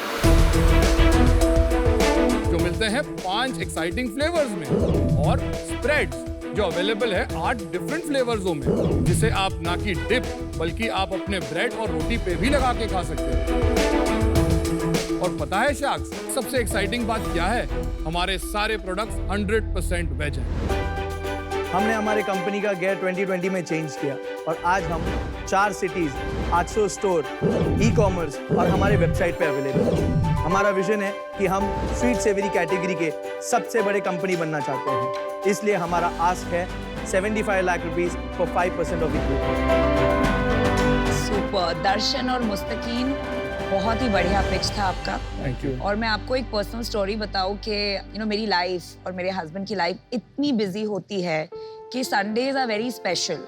जो मिलते हैं 5 एक्साइटिंग फ्लेवर्स में, और स्प्रेड्स जो अवेलेबल है 8 डिफरेंट फ्लेवर्सों में, जिसे आप ना कि डिप बल्कि आप अपने ब्रेड और रोटी पे भी लगा के खा सकते हैं। और पता है शार्क्स, सबसे एक्साइटिंग बात क्या है? हमारे सारे प्रोडक्ट्स 100% वेज हैं। हमने हमारे कंपनी का गियर 2020 में चेंज किया और आज हम 4 सिटीज, 800 स्टोर, ई-कॉमर्स और हमारे वेबसाइट पे अवेलेबल हैं। हमारा विजन है कि हम स्वीट सेवरी कैटेगरी के सबसे बड़े कंपनी बनना चाहते हैं, इसलिए हमारा आस्क है 75 lakh rupees for 5% of equity. Super. Darshan और मुस्तकीन, बहुत ही बढ़िया पिच था आपका। Thank you. और मैं आपको एक पर्सनल स्टोरी बताऊं कि मेरी लाइफ और मेरे हस्बैंड की लाइफ इतनी बिजी होती है कि संडेज आर वेरी स्पेशल,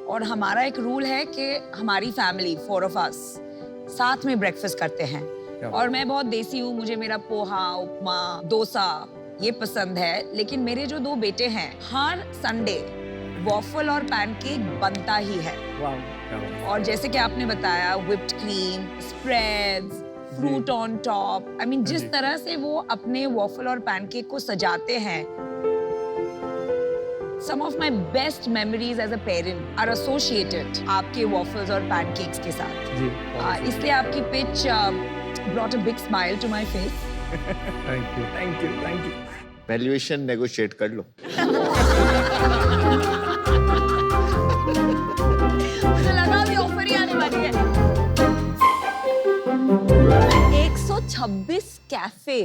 और हमारा एक रूल है कि हमारी फैमिली 4 of us साथ में ब्रेकफास्ट करते हैं। और मैं बहुत देसी हूँ, मुझे मेरा पोहा, उपमा, डोसा ये पसंद है, लेकिन मेरे जो 2 बेटे हैं, हर संडे वॉफल और पैनकेक बनता ही है। और जैसे कि आपने बताया, whipped cream, spreads, fruit on top, I mean जिस तरह से वो अपने वॉफल और पैनकेक को सजाते हैं, some of my best memories as a parent are associated आपके waffles और pancakes के साथ। इसलिए आपकी pitch brought a big smile to my face। Thank you. Valuation negotiate कर लो। मुझे लगा अभी ऑफर ही आने वाली है। 126 कैफे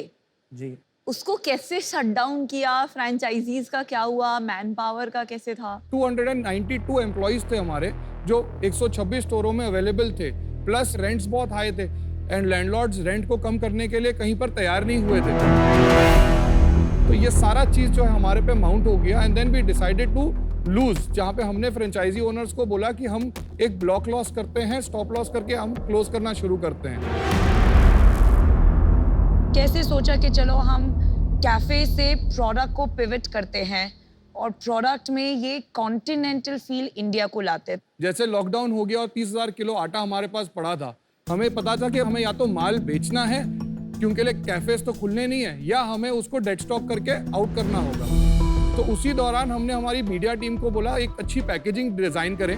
जी, उसको कैसे शट डाउन किया? फ्रेंचाइजीज का क्या हुआ? मैन पावर का कैसे था? 292 एम्प्लॉइज थे हमारे, जो 126 स्टोरों में अवेलेबल थे, प्लस रेंट्स बहुत हाई थे, एंड लैंडलॉर्ड्स रेंट को कम करने के लिए कहीं पर तैयार नहीं हुए थे। तो ये सारा चीज जो है हमारे पे माउंट हो गया, and then we decided to lose, जहाँ पे हमने फ्रेंचाइजी ओनर्स को बोला कि हम एक ब्लॉक लॉस करते हैं, स्टॉप लॉस करके हम क्लोज करना शुरू करते हैं। कैसे सोचा कि चलो हम कैफे से प्रोडक्ट को पिवट करते हैं और प्रोडक्ट में ये कॉन्टिनेंटल फील इंडिया को लाते हैं। जैसे लॉकडाउन हो गया और 30,000 किलो आटा हमारे पास पड़ा था, हमें पता था कि हमें या तो माल बेचना है, क्योंकि कैफेज तो खुलने नहीं है, या हमें उसको डेड स्टॉक करके आउट करना होगा। तो उसी दौरान हमने हमारी मीडिया टीम को बोला एक अच्छी पैकेजिंग डिजाइन करें,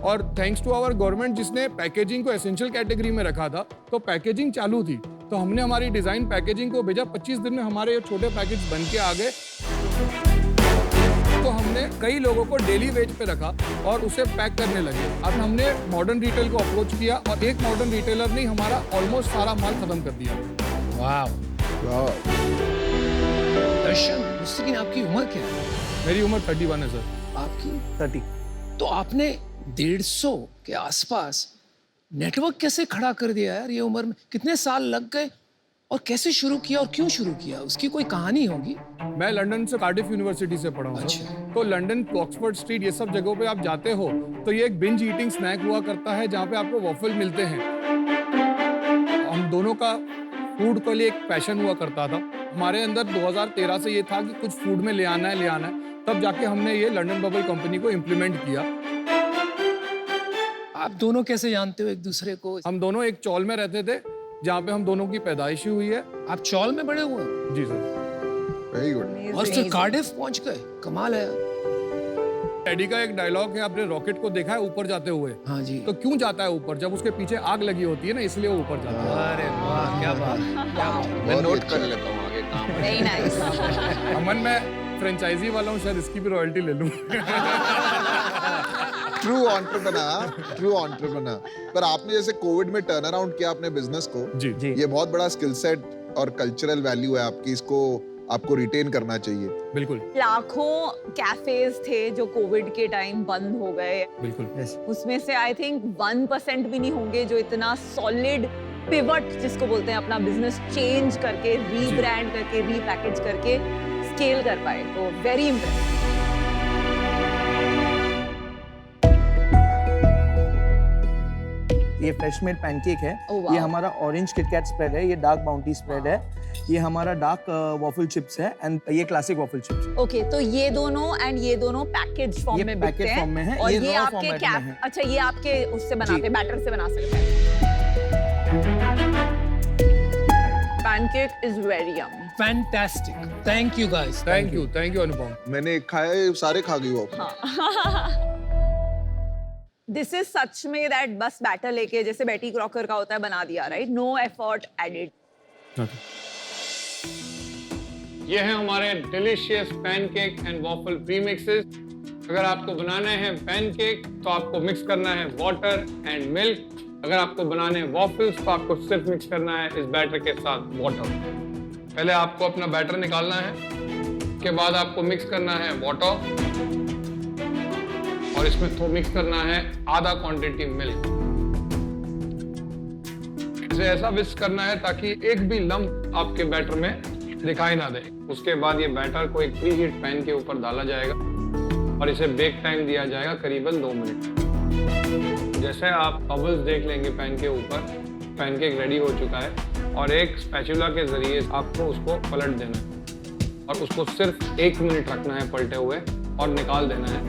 और थैंक्स टू आवर गवर्नमेंट जिसने पैकेजिंग को एसेंशियल कैटेगरी में रखा था, तो पैकेजिंग चालू थी। तो हमने हमारी डिजाइन पैकेजिंग को भेजा, 25 दिन में हमारे ये छोटे पैकेज बन के आ गए। तो हमने कई लोगों को डेली वेज पे रखा और उसे पैक करने लगे। अब हमने मॉडर्न रिटेल को अप्रोच किया, और एक मॉडर्न रिटेलर ने हमारा ऑलमोस्ट सारा माल खत्म कर दिया। वाह। दर्शन, मुस्तकीन, आपकी उम्र क्या है? मेरी उम्र 31 है सर। आपकी 30। तो आपने 150 के आसपास नेटवर्क कैसे खड़ा कर दिया यार? ये उम्र में कितने साल लग गए, और कैसे शुरू किया और क्यों शुरू किया? उसकी कोई कहानी होगी। मैं लंदन से कार्डिफ यूनिवर्सिटी से पढ़ा हूँ। अच्छा। तो लंदन, ऑक्सफोर्ड स्ट्रीट, ये सब जगहों पे आप जाते हो तो ये एक बिंज ईटिंग स्नैक हुआ करता है, जहाँ पे आपको वॉफल मिलते हैं। हम दोनों का फूड के लिए एक पैशन हुआ करता था। हमारे अंदर 2013 से ये था कि कुछ फूड में ले आना है, तब जाके हमने ये लंदन बबल कंपनी को इम्प्लीमेंट किया। आप दोनों कैसे जानते हो एक दूसरे को? हम दोनों एक चौल में रहते थे, जहाँ पे हम दोनों की पैदाइश हुई है। आप चौल में बड़े हुए? जी सर। Very good. और फिर कार्डिफ पहुंच गए, कमाल है। टेडी का एक डायलॉग है, आपने रॉकेट को देखा है ऊपर जाते हुए? हाँ जी। तो क्यों जाता है ऊपर? जब उसके पीछे आग लगी होती है ना, इसलिए वो ऊपर जाता है। अरे वाह, क्या बात, क्या बात। मैं नोट कर लेता हूँ आगे काम। Very nice. अमन, मैं फ्रेंचाइजी वाला हूँ, शायद इसकी भी रॉयल्टी ले लूँ। True entrepreneur. पर आपने जैसे कोविड में टर्न अराउंड किया अपने बिजनेस को, जी। ये बहुत बड़ा स्किल सेट और कल्चरल वैल्यू है आपकी, इसको आपको रिटेन करना चाहिए। बिल्कुल। लाखों कैफेज थे जो कोविड के टाइम बंद हो गए। बिल्कुल। उसमें से आई थिंक 1% भी नहीं होंगे जो इतना सॉलिड पिवट, जिसको बोलते हैं, अपना बिजनेस चेंज करके, रीब्रांड करके, रीपैकेज करके स्केल कर पाए। तो वेरी इंप्रेसिव। ये फ्रेश मेड पैनकेक है। Oh, wow. ये हमारा ऑरेंज किटकैट स्प्रेड है, ये डार्क बाउंटी स्प्रेड है, ये हमारा डार्क वॉफल चिप्स है, एंड ये क्लासिक वॉफल चिप्स। ओके, तो ये दोनों पैकेज फॉर्म में बिकते हैं। फॉर्म में है, और ये ये raw आपके format में है। अच्छा, ये आपके उससे बनाते हैं, बैटर से बना सकते हैं। Pancake is very yummy. Fantastic, thank you guys. Thank you Anupam. मैंने खाया, सारे खा गई वो। दिस इज सच में दैट बस बैटर लेके, जैसे बेटी क्रॉकर का होता है, बना दिया, राइट? No effort added. ये है हमारे delicious pancake and waffle premixes. अगर आपको बनाना है पैनकेक तो आपको मिक्स करना है वाटर एंड मिल्क, अगर आपको बनाने वॉफल्स तो आपको सिर्फ मिक्स करना है इस बैटर के साथ वाटर। पहले आपको अपना बैटर निकालना है, उसके बाद आपको मिक्स करना है वाटर और इसमें तो मिक्स करना है आधा क्वांटिटी मिल्क। इसे ऐसा विस्क करना है ताकि एक भी लम्प आपके बैटर में दिखाई ना दे। उसके बाद ये बैटर को एक प्री हीट पैन के ऊपर डाला जाएगा और इसे बेक टाइम दिया जाएगा करीबन 2 मिनट। जैसे आप बबल्स देख लेंगे पैन के ऊपर, पैनकेक रेडी हो चुका है और एक स्पैचुला के जरिए आपको उसको पलट देना है और उसको सिर्फ 1 मिनट रखना है पलटे हुए और निकाल देना है।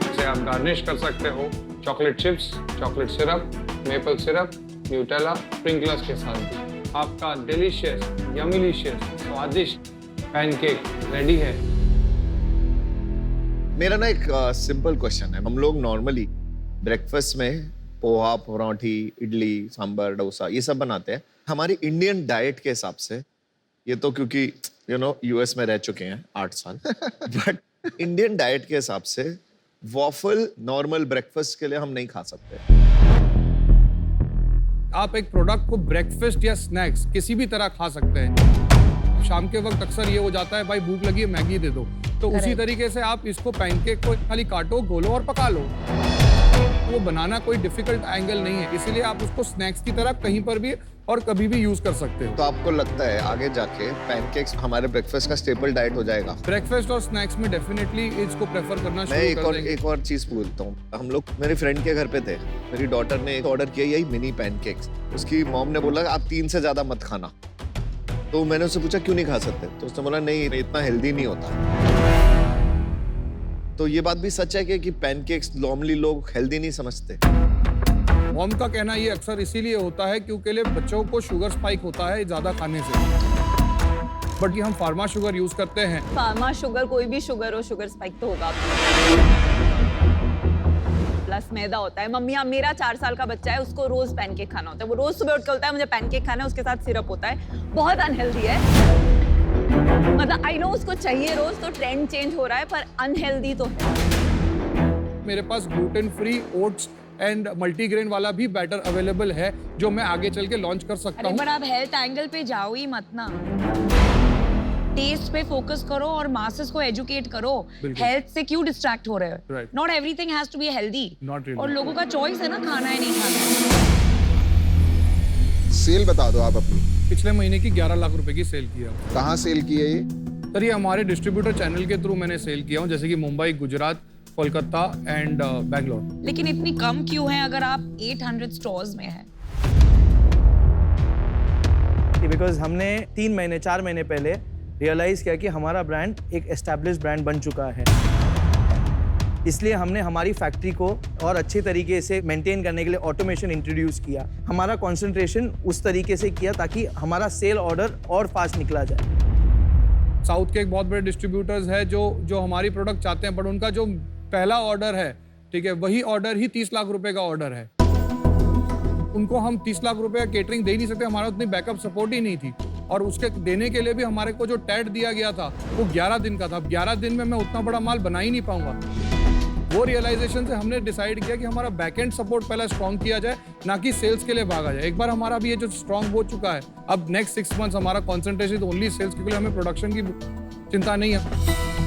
इसे आप गार्निश कर सकते हो chocolate chips, chocolate syrup, maple syrup, Nutella, sprinklers के साथ। आपका डिलीशियस, यमीलिशियस, स्वादिष्ट पैनकेक रेडी है। मेरा ना एक सिंपल क्वेश्चन है। हम लोग नॉर्मली ब्रेकफास्ट में पोहा, पराठी, इडली, सांभर, डोसा ये सब बनाते हैं। हमारी इंडियन डाइट के हिसाब से, ये तो क्योंकि यूएस में रह चुके हैं 8 साल बट इंडियन डाइट के हिसाब से वॉफल नॉर्मल ब्रेकफास्ट के लिए हम नहीं खा सकते। आप एक प्रोडक्ट को ब्रेकफास्ट या स्नैक्स किसी भी तरह खा सकते हैं। शाम के वक्त अक्सर ये हो जाता है भाई भूख लगी है मैगी दे दो, तो उसी तरीके से आप इसको पैनकेक को खाली काटो, गोलो और पका लो। वो बनाना कोई डिफिकल्ट एंगल नहीं है, इसीलिए आप उसको स्नैक्स की तरह कहीं पर भी और कभी भी यूज कर सकते हो। तो आपको लगता है आगे जाके पैनकेक्स हमारे ब्रेकफास्ट का स्टेपल डाइट हो जाएगा? ब्रेकफास्ट और स्नैक्स में डेफिनेटली इसको प्रेफर करना शुरू कर देंगे। एक और चीज बोलता हूँ। हम लोग मेरे फ्रेंड के घर पे थे, मेरी डॉटर ने एक ऑर्डर किया यही मिनी पैनकेक्स। उसकी मॉम ने बोला आप 3 से ज्यादा मत खाना। तो मैंने उससे पूछा क्यों नहीं खा सकते, तो उसने बोला नहीं इतना हेल्दी नहीं होता। तो ये बात भी सच है कि पैनकेक्स नॉर्मली लोग हेल्दी नहीं समझते। मॉम का कहना ये अक्सर इसीलिए होता है क्योंकि बच्चों को शुगर स्पाइक होता है ज्यादा खाने से, बट ये हम फार्मा शुगर यूज करते हैं। फार्मा शुगर, कोई भी शुगर हो, शुगर स्पाइक तो होगा। प्लस मैदा होता है। मम्मी, मेरा 4 साल का बच्चा है, उसको रोज पैनकेक खाना होता है। वो रोज सुबह उठ के बोलता है मुझे पैनकेक खाना है, उसके साथ सिरप होता है। बहुत अनहेल्दी है। मतलब आई नो उसको चाहिए रोज, तो ट्रेंड चेंज हो रहा है, पर अनहेल्दी तो है। मेरे पास gluten free oats and multigrain वाला भी बैटर अवेलेबल है जो मैं आगे चल के लॉन्च कर सकता हूँ। पर आप हेल्थ एंगल पे जाओ ही मत ना, टेस्ट पे फोकस करो और मासेस को एजुकेट करो। हेल्थ से क्यों डिस्ट्रैक्ट हो रहे हो? Not everything has to be healthy. और लोगों का चॉइस है ना खाना है नहीं खाना। सेल बता दो आप अपनी। पिछले महीने की 11 लाख रुपए की सेल किया। कहाँ सेल की है ये? सर ये हमारे डिस्ट्रीब्यूटर चैनल के थ्रू मैंने सेल किया हूँ, जैसे कि मुंबई, गुजरात, कोलकाता एंड बैंगलोर। लेकिन इतनी कम क्यों है अगर आप 800 स्टोर्स में हैं? बिकॉज हमने 3 महीने 4 महीने पहले रियलाइज किया कि हमारा ब्रांड एक एस्टैब्लिश्ड ब्रांड बन चुका है। इसलिए हमने हमारी फैक्ट्री को और अच्छे तरीके से मेंटेन करने के लिए ऑटोमेशन इंट्रोड्यूस किया। हमारा कंसंट्रेशन उस तरीके से किया ताकि हमारा सेल ऑर्डर और फास्ट निकला जाए। साउथ के एक बहुत बड़े डिस्ट्रीब्यूटर्स है जो हमारी प्रोडक्ट चाहते हैं, बट उनका जो पहला ऑर्डर है, ठीक है, वही ऑर्डर ही 30 लाख रुपए का ऑर्डर है। उनको हम 30 लाख रुपए का केटरिंग दे ही नहीं सकते, हमारा उतनी बैकअप सपोर्ट ही नहीं थी। और उसके देने के लिए भी हमारे को जो टैट दिया गया था वो 11 दिन का था। अब 11 दिन में मैं उतना बड़ा माल बना ही नहीं पाऊंगा। वो रियलाइजेशन से हमने डिसाइड किया कि हमारा बैकएंड सपोर्ट पहले स्ट्रॉन्ग किया जाए, ना कि सेल्स के लिए भागा जाए। एक बार हमारा भी ये जो स्ट्रॉन्ग हो चुका है, अब नेक्स्ट 6 मंथ्स हमारा कॉन्सेंट्रेशन ओनली सेल्स के लिए, हमें प्रोडक्शन की चिंता नहीं है।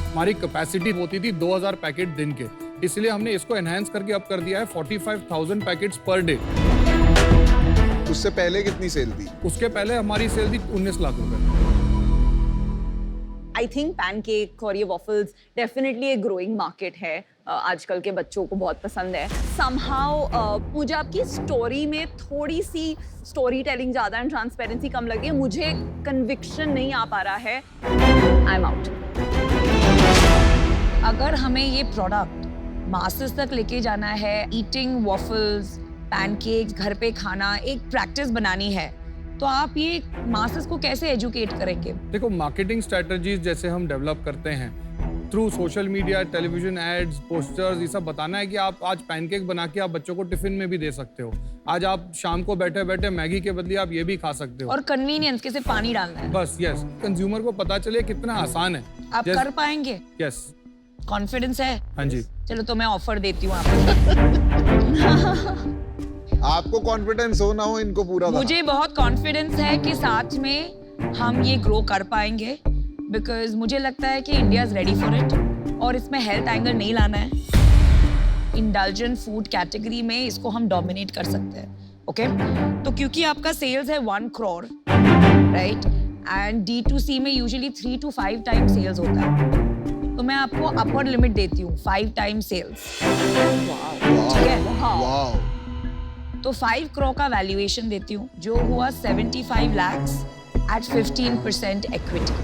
हमारी कैपेसिटी होती थी 2000 पैकेट दिन के, इसलिए हमने इसको एनहांस करके अब कर दिया है 45,000 पैकेट्स पर डे। उससे पहले कितनी सेल थी? उसके पहले हमारी सेल थी 19 लाख रुपए। आई थिंक पैनकेक और ये वॉफल्स डेफिनेटली एक ग्रोइंग मार्केट है। आजकल के बच्चों को बहुत पसंद है। समहाउ मुझे आपकी स्टोरी में थोड़ी सी स्टोरी टेलिंग ज़्यादा एंड ट्रांसपेरेंसी कम लगी है। मुझे कन्विक्शन नहीं आ पा रहा है। आई एम आउट। अगर हमें ये प्रोडक्ट मासेस तक लेके जाना है, ईटिंग वॉफल्स, पैनकेक्स घर पे खाना एक प्रैक्टिस बनानी है, तो आप ये मासेस को कैसे एजुकेट करेंगे? देखो, मार्केटिंग स्ट्रेटजीज जैसे हम डेवलप करते हैं through social media, television ads, posters, ये सब बताना है कि आप आज पैनकेक बना के आप बच्चों को टिफिन में भी दे सकते हो। आज आप शाम को बैठे बैठे मैगी के बदले आप ये भी खा सकते हो। और कन्वीनियंस के सिर्फ पानी डालना है बस। यस, कंज्यूमर को पता चले कितना आसान है। आप कर पाएंगे? यस, कॉन्फिडेंस है? हाँ जी। चलो तो मैं ऑफर देती हूँ आपको। आपको कॉन्फिडेंस हो ना हो, इनको पूरा था। मुझे बहुत कॉन्फिडेंस है कि साथ में हम ये ग्रो कर पाएंगे, बिकॉज मुझे लगता है कि India is ready for it और इसमें हेल्थ एंगल नहीं लाना है। इंडल्जेंट फूड कैटेगरी में इसको हम डोमिनेट कर सकते हैं, ओके? तो क्योंकि आपका सेल्स है 1 crore, राइट? एंड D2C में यूजुअली 3 to 5 टाइम्स सेल्स होता है, तो मैं आपको अपर लिमिट देती हूँ 5 टाइम्स सेल्स, ठीक है? वाओ। तो 5 crore का वैल्यूएशन देती हूँ, जो हुआ 75 lakhs at 15% equity।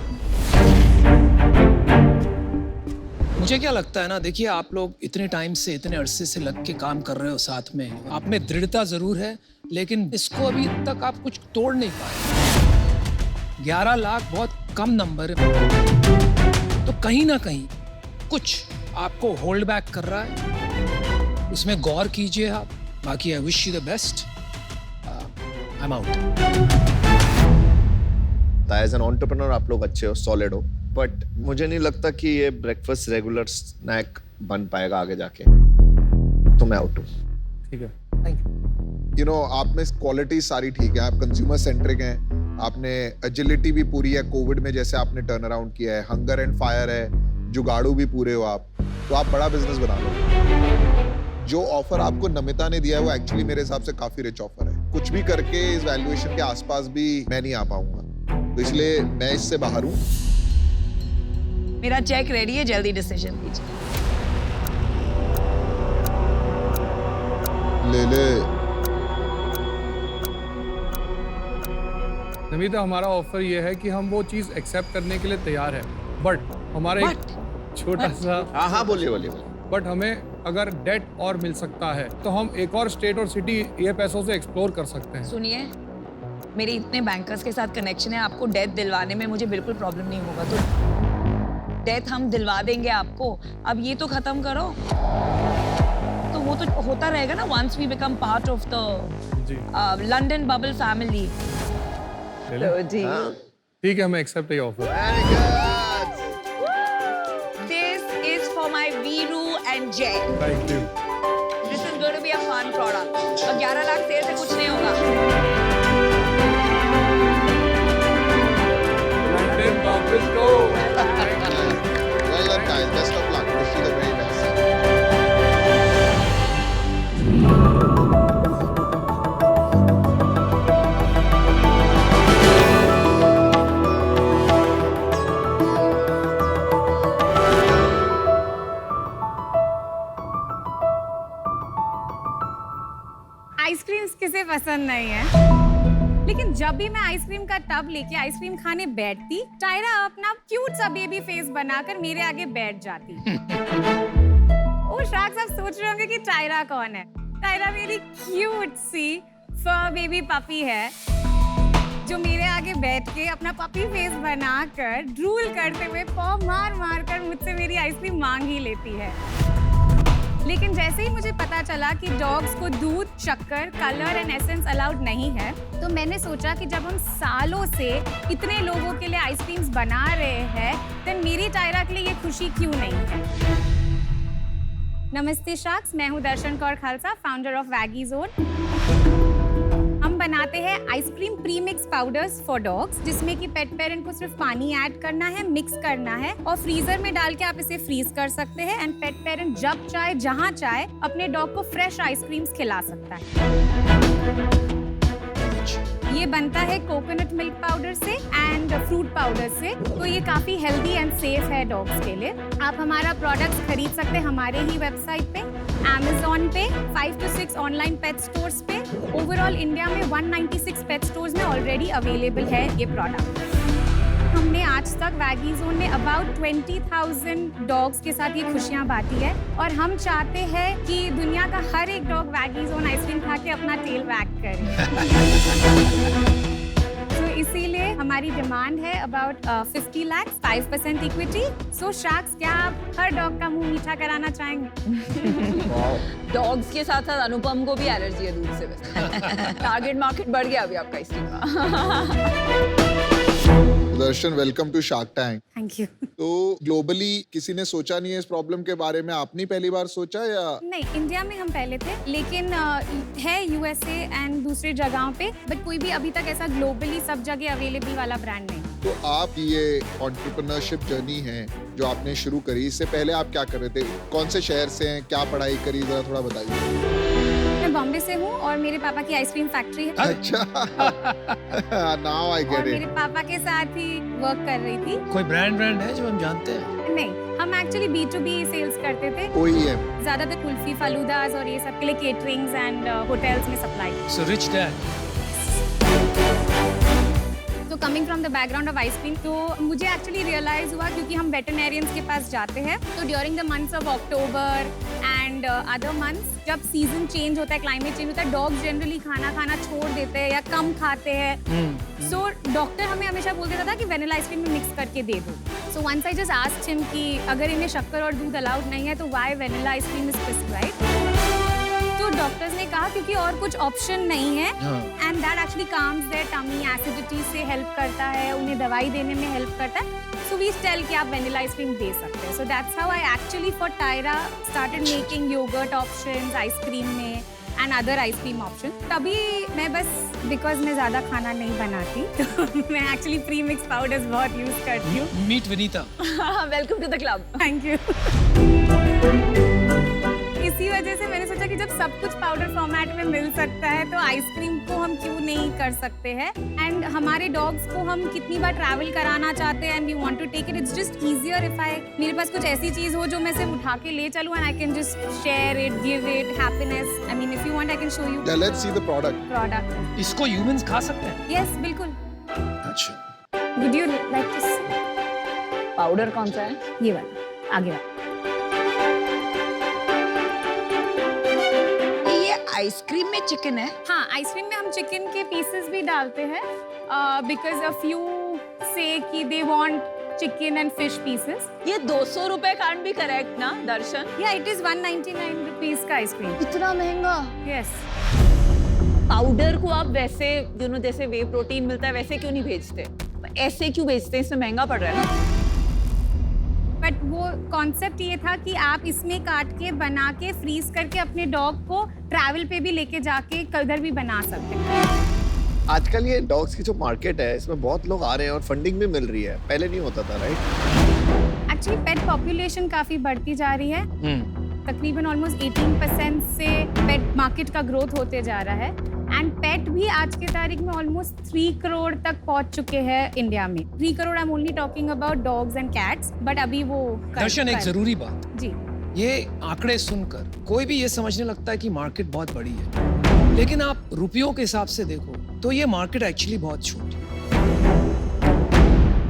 मुझे क्या लगता है ना, देखिए आप लोग इतने टाइम से, इतने अरसे से लग के काम कर रहे हो साथ में, आप में दृढ़ता जरूर है, लेकिन इसको अभी तक आप कुछ तोड़ नहीं पाए। 11 लाख बहुत कम नंबर है, तो कहीं ना कहीं कुछ आपको होल्ड बैक कर रहा है, उसमें गौर कीजिए आप। बाकी I wish you the best. I am out. As an entrepreneur आप लोग अच्छे हो, सॉलिड हो, बट मुझे नहीं लगता कि ये ब्रेकफास्ट रेगुलर स्नैक बन पाएगा आगे जाके, तो मैं आउट हूँ। ठीक है, थैंक यू। यू नो, आप में क्वालिटी सारी ठीक है, आप कंज्यूमर सेंट्रिक हैं, आपने एजिलिटी भी पूरी है, कोविड में जैसे आपने टर्न अराउंड किया है, हंगर एंड फायर है, जुगाड़ू भी पूरे हो आप, तो आप बड़ा बिजनेस बना लो। जो ऑफर आपको नमिता ने दिया है वो एक्चुअली मेरे हिसाब से काफी रिच ऑफर है। कुछ भी करके इस वैल्यूएशन के आसपास भी मैं नहीं आ पाऊंगा, तो इसलिए मैं इससे बाहर हूँ। मेरा चेक रेडी है, जल्दी डिसीजन लीजिए। ले नमिता, हमारा ऑफर ये है कि हम वो चीज एक्सेप्ट करने के लिए तैयार है, बट हमारा एक छोटा सा, हाँ बोलिए। बट हमें अगर डेट और मिल सकता है तो हम एक और स्टेट और सिटी ये पैसों से एक्सप्लोर कर सकते हैं। सुनिए, मेरे इतने बैंकर्स के साथ कनेक्शन है, आपको डेथ दिलवाने में मुझे बिल्कुल प्रॉब्लम नहीं होगा, तो डेथ हम दिलवा देंगे आपको। अब ये तो खत्म करो, तो वो तो होता रहेगा ना, once we become part of the London bubble family. जी ठीक है, हमें एक्सेप्ट ये offer. This is for my Veeru and Jai. Thank you. This is going to be a fun product, और 11 लाख सेल से कुछ नहीं होगा। लंदन वापस go। Well done, guys. Best of luck. Wish you the very best. Ice creams किसे पसंद नहीं है, लेकिन जब भी मैं आइसक्रीम का टब लेके आइसक्रीम खाने बैठती, टायरा अपना क्यूट सा बेबी फेस बनाकर मेरे आगे बैठ जाती। ओ शार्क्स, आप सोच रहे होंगे कि टायरा कौन है? टायरा मेरी क्यूट सी फर बेबी पपी है, जो मेरे आगे बैठ के अपना पपी फेस बनाकर ड्रूल करते हुए पॉ मार मार कर मुझसे मेरी आइसक्रीम मांग ही लेती है। लेकिन जैसे ही मुझे पता चला कि डॉग्स को दूध, शक्कर, कलर एंड एसेंस अलाउड नहीं है, तो मैंने सोचा कि जब हम सालों से इतने लोगों के लिए आइसक्रीम्स बना रहे हैं, तो मेरी टायरा के लिए ये खुशी क्यों नहीं है? नमस्ते शार्क्स, मैं हूँ Darshan Kaur Khalsa, founder of Waggy Zone. हम बनाते हैं ice cream premix powders for dogs, जिसमें कि पेट पेरेंट को सिर्फ पानी ऐड करना है, मिक्स करना है और फ्रीजर में डाल के आप इसे फ्रीज कर सकते हैं, एंड पेट पेरेंट जब चाहे जहां चाहे अपने डॉग को फ्रेश आइसक्रीम्स खिला सकता है। ये बनता है कोकोनट मिल्क पाउडर से एंड फ्रूट पाउडर से, तो ये काफी हेल्दी एंड सेफ है डॉग्स के लिए। आप हमारा प्रोडक्ट्स खरीद सकते हैं हमारे ही वेबसाइट पे, Amazon पे, 5 to 6 ऑनलाइन पेट स्टोर्स पे। ओवरऑल इंडिया में 196 पेट स्टोर्स में ऑलरेडी अवेलेबल है ये प्रोडक्ट। हमने आज तक वैगी जोन में अबाउट 20,000 डॉग्स के साथ ये खुशियाँ बांटी है, और हम चाहते हैं कि दुनिया का हर एक डॉग वैगी जोन आइसक्रीम खा के अपना टेल वैग करे। तो इसीलिए हमारी डिमांड है about 50 lakh, 5% equity. So sharks, क्या आप हर डॉग का मुंह मीठा कराना चाहेंगे? डॉग्स के साथ साथ अनुपम को भी एलर्जी है दूध से। टारगेट मार्केट बढ़ गया अभी आपका आइसक्रीम का। Darshan, welcome to Shark Tank. Thank you. तो ग्लोबली किसी ने सोचा नहीं है इस प्रॉब्लम के बारे में, आपने पहली बार सोचा या? नहीं, इंडिया में हम पहले थे, लेकिन है यूएसए एंड दूसरी जगहों पे, बट कोई भी अभी तक ऐसा ग्लोबली सब जगह अवेलेबल वाला ब्रांड नहीं। तो आप ये एंटरप्रेन्योरशिप जर्नी है जो आपने शुरू करी, इससे पहले आप क्या कर रहे थे? कौन से शहर से हैं, क्या पढ़ाई करी, जरा थोड़ा बताइए। मैं बॉम्बे से हूँ और मेरे पापा की आइसक्रीम फैक्ट्री है। अच्छा, नाउ आई और गेट मेरे इट। पापा के साथ ही वर्क कर रही थी। कोई ब्रांड है जो हम जानते हैं? नहीं, हम एक्चुअली B2B सेल्स करते थे। OEM। ज्यादातर कुल्फी, फालूदास और ये सब के लिए केटरिंग्स एंड होटल्स में सप्लाई। So rich dad. तो coming from the background of ice cream, तो मुझे एक्चुअली रियलाइज हुआ क्योंकि हम वेटरनेरियंस के पास जाते हैं, तो during the months of October and other months, जब सीजन चेंज होता है, क्लाइमेट चेंज होता है, डॉग्स जनरली खाना खाना छोड़ देते हैं या कम खाते हैं। सो डॉक्टर हमें हमेशा बोल देता था कि वेनिला आइसक्रीम में मिक्स करके दे दो। So once I just asked him कि अगर इन्हें शक्कर और दूध अलाउड नहीं है तो why vanilla ice cream is prescribed. तो डॉक्टर्स ने कहा क्योंकि और कुछ ऑप्शन नहीं है, and that actually calms their tummy, acidity से हेल्प करता है, उन्हें दवाई देने में हेल्प करता है। सो वी टेल कि आप वेनिला आइसक्रीम दे सकते हैं। So that's how I actually for Tyra started making yogurt options ice cream में एंड अदर आइसक्रीम ऑप्शन। तभी मैं बस बिकॉज मैं ज़्यादा खाना नहीं बनाती तो मैं एक्चुअली प्री मिक्स पाउडर्स बहुत यूज़ करती हूँ। Meet Vineeta. Welcome to the club. Thank you. इसी वजह से मैंने सोचा कि जब सब कुछ पाउडर फॉर्मेट में मिल सकता है तो आइसक्रीम को हम क्यों नहीं कर सकते हैं। एंड हमारे डॉग्स को हम कितनी बार ट्रैवल कराना चाहते हैं and we want to take it, it's just easier if I, मेरे पास कुछ ऐसी चीज हो जो मैं सिर्फ उठा के ले चलूं and I can just share it, give it happiness. I mean if you want I can show you. Let's see the product. इसको ह्यूमंस खा सकते हैं? यस, बिल्कुल। अच्छा। Would you like to see? Powder कौन सा है? ये वाला आगे वाला। आइसक्रीम में चिकन है? हाँ, आइसक्रीम में हम चिकन के पीसेस भी डालते हैं बिकॉज अ फ्यू से कि they want chicken and fish pieces. ये 200 रुपए कांट भी करेक्ट ना दर्शन? या इट इज 199 रुपीज का आइसक्रीम। इतना महंगा? यस। पाउडर को आप वैसे जैसे वे प्रोटीन मिलता है वैसे क्यों नहीं भेजते? ऐसे क्यों भेजते हैं? इसमें महंगा पड़ रहा है ना। बट वो कॉन्सेप्ट ये था कि आप इसमें काट के बना के फ्रीज करके अपने डॉग को ट्रैवल पे भी लेके जाके कदर भी बना सकते हैं। आजकल ये डॉग्स की जो मार्केट है इसमें बहुत लोग आ रहे हैं और फंडिंग भी मिल रही है, पहले नहीं होता था, राइट? एक्चुअली पेट पॉपुलेशन काफी बढ़ती जा रही है। तकरीबन ऑलमोस्ट 18% से पेट मार्केट का ग्रोथ होते जा रहा है एंड पेट भी आज के तारीख में ऑलमोस्ट 3 करोड़ तक पहुंच चुके हैं इंडिया में। 3 crore I am only talking about dogs and cats, but अभी वो दर्शन, एक जरूरी बात जी, ये आंकड़े सुनकर कोई भी ये समझने लगता है कि मार्केट बहुत बड़ी है, लेकिन आप रुपयों के हिसाब से देखो तो ये मार्केट एक्चुअली बहुत छोटी है।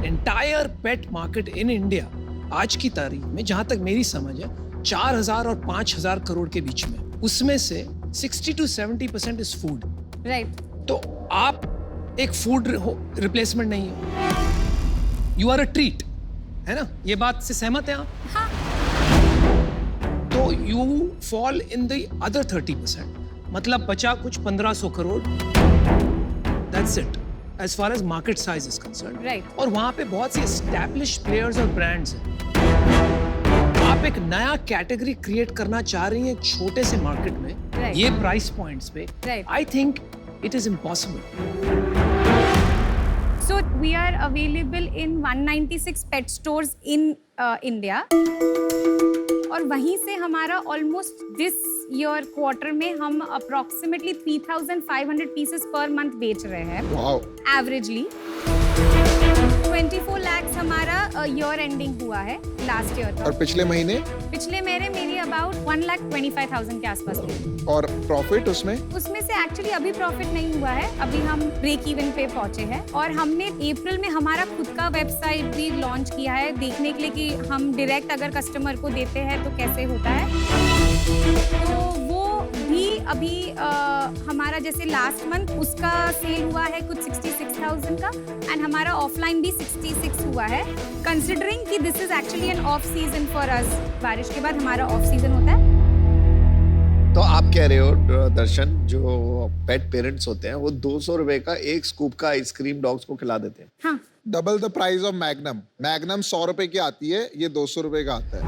Entire pet market in India आज की तारीख में, जहां तक मेरी समझ है, 4000 और 5000 करोड़ के बीच में। उसमें से 60 to 70% इज फूड। राइट। तो आप एक फूड रिप्लेसमेंट नहीं है, यू आर अ ट्रीट, है ना? ये बात से सहमत हैं आप? हाँ। तो you fall in the other 30%, मतलब बचा कुछ 1500 crore. That's it as far as market size is concerned. Right. और वहां पे बहुत सी एस्टैब्लिश्ड प्लेयर्स और ब्रांड्स हैं। आप एक नया कैटेगरी क्रिएट करना चाह रही हैं एक छोटे से मार्केट में, Right. ये प्राइस पॉइंट्स पे। Right. I think it is impossible. So we are available in 196 pet stores in India. और वहीं से हमारा ऑलमोस्ट दिस ईयर क्वार्टर में हम अप्रोक्सीमेटली 3500 पीसेस पर मंथ बेच रहे हैं। वाओ। एवरेजली 24 लाख हमारा ईयर एंडिंग हुआ है लास्ट ईयर का। और पिछले महीने? पिछले मेरी अबाउट 1,25,000 के आसपास थी। और प्रॉफिट उसमें से एक्चुअली अभी प्रॉफिट नहीं हुआ है, अभी हम ब्रेक इवन पे पहुंचे हैं। और हमने अप्रैल में हमारा खुद का वेबसाइट भी लॉन्च किया है देखने के लिए कि हम डायरेक्ट अगर कस्टमर को देते हैं तो कैसे होता है। तो वो भी अभी हमारा जैसे लास्ट मंथ उसका सेल हुआ है कुछ 66,000 का एंड हमारा ऑफलाइन भी 66 हुआ है, कंसिडरिंग कि this is actually an off season for us. बारिश के बाद हमारा ऑफ सीजन होता है। तो आप कह रहे हो दर्शन, जो पेट पेरेंट्स होते हैं वो 200 रुपए का एक स्कूप का आइसक्रीम डॉग्स को खिला देते हैं? हाँ। Double the price of magnum. Magnum 100 रुपए की आती है, ये 200 रुपए का आता है।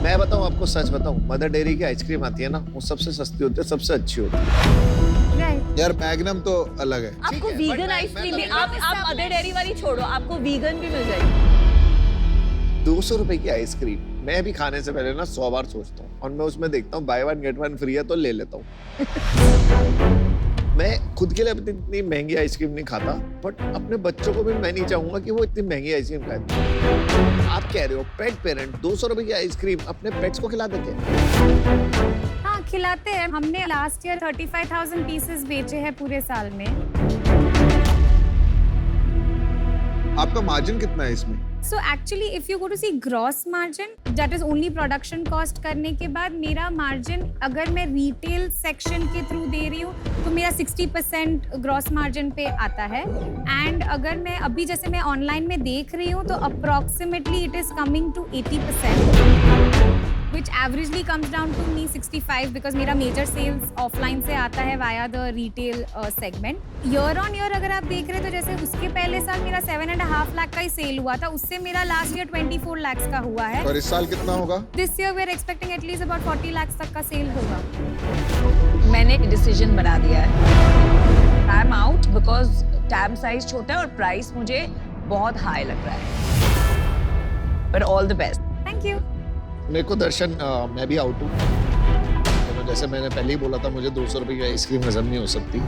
मैं बताऊं आपको, सच बताऊं, मदर डेयरी की आइसक्रीम आती है ना, वो सबसे सस्ती होती है, सबसे अच्छी होती है। यार मैग्नम तो अलग है। आपको वीगन आइसक्रीम भी, आप मदर डेयरी वाली छोड़ो, आपको वीगन भी मिल जाएगी। 200 रुपए की आइसक्रीम मैं भी खाने से पहले ना 100 बार सोचता हूँ, और मैं उसमें देखता हूँ by one get one free है तो ले लेता हूँ। मैं खुद के लिए इतनी महंगी आइसक्रीम नहीं खाता, बट अपने बच्चों को भी मैं नहीं चाहूंगा कि वो इतनी महंगी आइसक्रीम खाए। आप कह रहे हो पेट पेरेंट 200 रुपए की आइसक्रीम अपने पेट्स को खिला देते हैं? हाँ, खिलाते हैं। हमने लास्ट ईयर 35,000 पीसेस बेचे हैं पूरे साल में। आपका मार्जिन कितना है इसमें? So actually, if you go to see gross margin, that is only production cost करने के बाद मेरा margin, अगर मैं retail section के through दे रही हूँ तो मेरा 60% gross margin पे आता है, and अगर मैं अभी जैसे मैं online में देख रही हूँ तो approximately it is coming to 80%, which averagely comes down to me 65 because मेरा major sales offline से आता है via the retail segment. Year on year अगर आप देख रहे हैं तो जैसे उसके पहले साल मेरा 7.5 लाख का ही सेल हुआ था, उससे मेरा लास्ट ईयर 24 लाख का हुआ है। और इस साल कितना होगा? This year we are expecting at least about 40 lakh तक का सेल होगा। मैंने डिसीजन बना दिया है, आई am out because tab size छोटा है और प्राइस मुझे बहुत हाई लग रहा है, but all the best. Thank you. मेरे को दर्शन, मैं भी आउट हूँ। जैसे मैंने पहले ही बोला था, मुझे 200 रुपए की आइसक्रीम हजम नहीं हो सकती,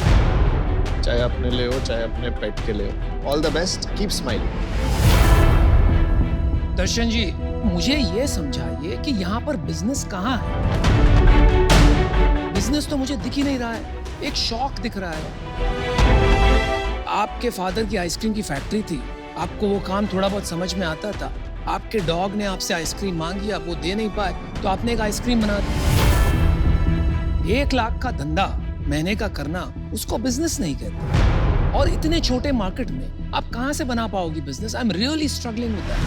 चाहे अपने ले हो चाहे अपने पेट के ले हो। All the best, keep smiling. Darshan ji, मुझे ये समझाइए कि यहाँ पर बिजनेस कहाँ है? बिजनेस तो मुझे दिख ही नहीं रहा है, एक शॉक दिख रहा है। आपके फादर की आइसक्रीम की फैक्ट्री थी, आपको वो काम थोड़ा बहुत समझ में आता था। आपके डॉग ने आपसे आइसक्रीम मांगी, आप वो दे नहीं पाए तो आपने एक आइसक्रीम बना दी। 1 लाख का धंधा महीने का करना, उसको बिजनेस नहीं कहते। और इतने छोटे मार्केट में आप कहाँ से बना पाओगी business? I am really struggling with that.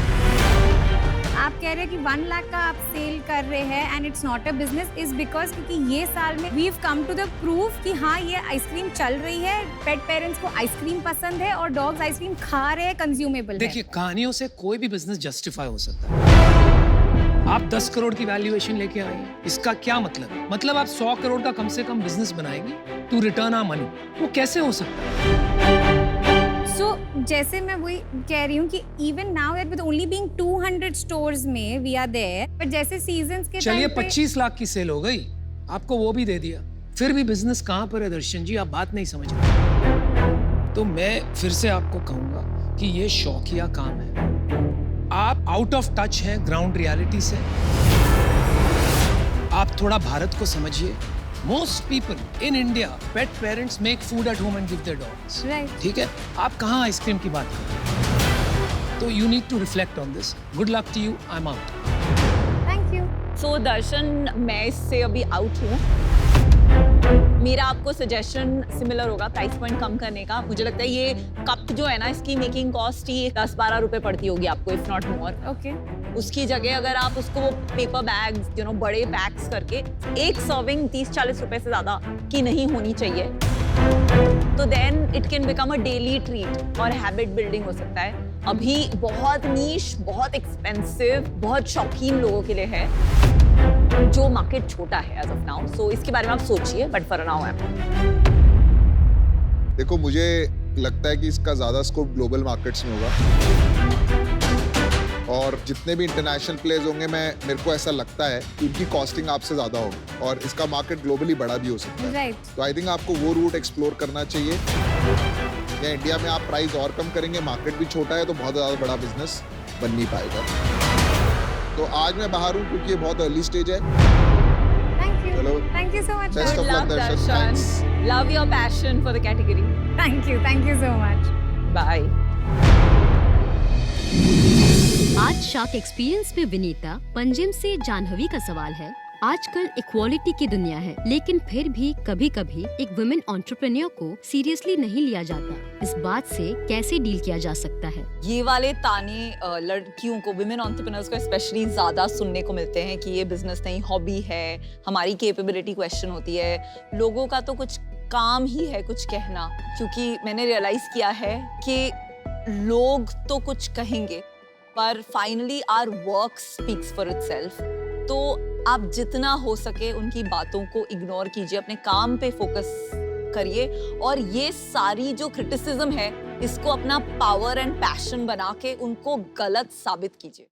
आप कह रहे हैं कि 1 लाख का आप सेल कर रहे हैं and it's not a business, is because क्योंकि ये साल में we have come to the proof कि हाँ ये आइसक्रीम चल रही है, पेट पेरेंट्स को आइसक्रीम पसंद है और डॉग्स आइसक्रीम खा रहे हैं, कंज्यूमेबल है। देखिए, कहानियों से कोई भी बिजनेस जस्टिफाई हो सकता है। आप 10 करोड़ की वैल्यूएशन लेके आई, इसका क्या मतलब? मतलब आप 100 करोड़ का कम से कम बिजनेस बनाएगी टू रिटर्न आवर मनी, वो कैसे हो सकता है? So, जैसे मैं वही कह रही हूँ कि even now that with only being 200 stores में we are there, but जैसे seasons के चलिए time पे 25 लाख की सेल हो गई, आपको वो भी दे दिया, फिर भी बिजनेस कहाँ पर है दर्शन जी? आप बात नहीं समझ रहे। तो मैं फिर से आपको कहूंगा कि ये शौकिया काम है। आप आउट ऑफ टच हैं ग्राउंड रियलिटी से। आप थोड़ा भारत को समझिए। Most people in India, pet parents make food at home and give their dogs. Right. ठीक है? आप कहाँ आइसक्रीम की बात कर रहे हैं? तो you need to reflect on this. Good luck to you. I'm out. Thank you. So दर्शन, मैं इससे अभी आउट हूँ। मेरा आपको सजेशन सिमिलर होगा, प्राइस पॉइंट कम करने का। मुझे लगता है ये कप जो है ना, इसकी मेकिंग कॉस्ट ही 10-12 रुपए पड़ती होगी आपको, इफ नॉट मोर। Okay. उसकी जगह अगर आप उसको वो पेपर बैग्स, बड़े पैक्स करके, एक सर्विंग 30-40 रुपए से ज्यादा की नहीं होनी चाहिए, तो then it can become a daily treat और हैबिट बिल्डिंग हो सकता है। अभी बहुत नीश, बहुत एक्सपेंसिव, बहुत शौकीन लोगों के लिए है, जो मार्केट छोटा है एज ऑफ नाउ। सो इसके बारे में आप सोचिए, but for now I am. देखो, मुझे लगता है कि इसका ज्यादा स्कोप ग्लोबल मार्केट्स में होगा, और जितने भी इंटरनेशनल प्लेयर्स होंगे, मेरे को ऐसा लगता है कि उनकी कॉस्टिंग आपसे ज्यादा होगी और इसका मार्केट ग्लोबली बड़ा भी हो सकता है। Right. तो आई थिंक आपको वो रूट एक्सप्लोर करना चाहिए। या इंडिया में आप प्राइस और कम करेंगे, मार्केट भी छोटा है, तो बहुत ज्यादा बड़ा बिजनेस बन नहीं पाएगा। तो आज मैं बाहर हूँ क्योंकि ये बहुत अर्ली स्टेज है। Thank you. चलो, Thank you so much. Best of luck, Darshan. Thanks. Love your passion for the category. Thank you. Thank you so much. Bye. आज शार्क एक्सपीरियंस में विनीता पंजिम से जानवी का सवाल है। आजकल इक्वालिटी की दुनिया है, लेकिन फिर भी कभी कभी एक वुमेन एंटरप्रेन्योर को सीरियसली नहीं लिया जाता। इस बात से कैसे डील किया जा सकता है? ये वाले ताने लड़कियों को, विमेन एंटरप्रेन्योर्स को स्पेशली ज्यादा सुनने को मिलते हैं कि ये बिजनेस नहीं, हॉबी है, हमारी कैपेबिलिटी क्वेश्चन होती है। लोगों का तो कुछ काम ही है कुछ कहना, क्योंकि मैंने रियलाइज किया है कि लोग तो कुछ कहेंगे पर finally our work speaks for itself. तो आप जितना हो सके उनकी बातों को इग्नोर कीजिए, अपने काम पे फोकस करिए और ये सारी जो क्रिटिसिज्म है इसको अपना पावर एंड पैशन बना के उनको गलत साबित कीजिए।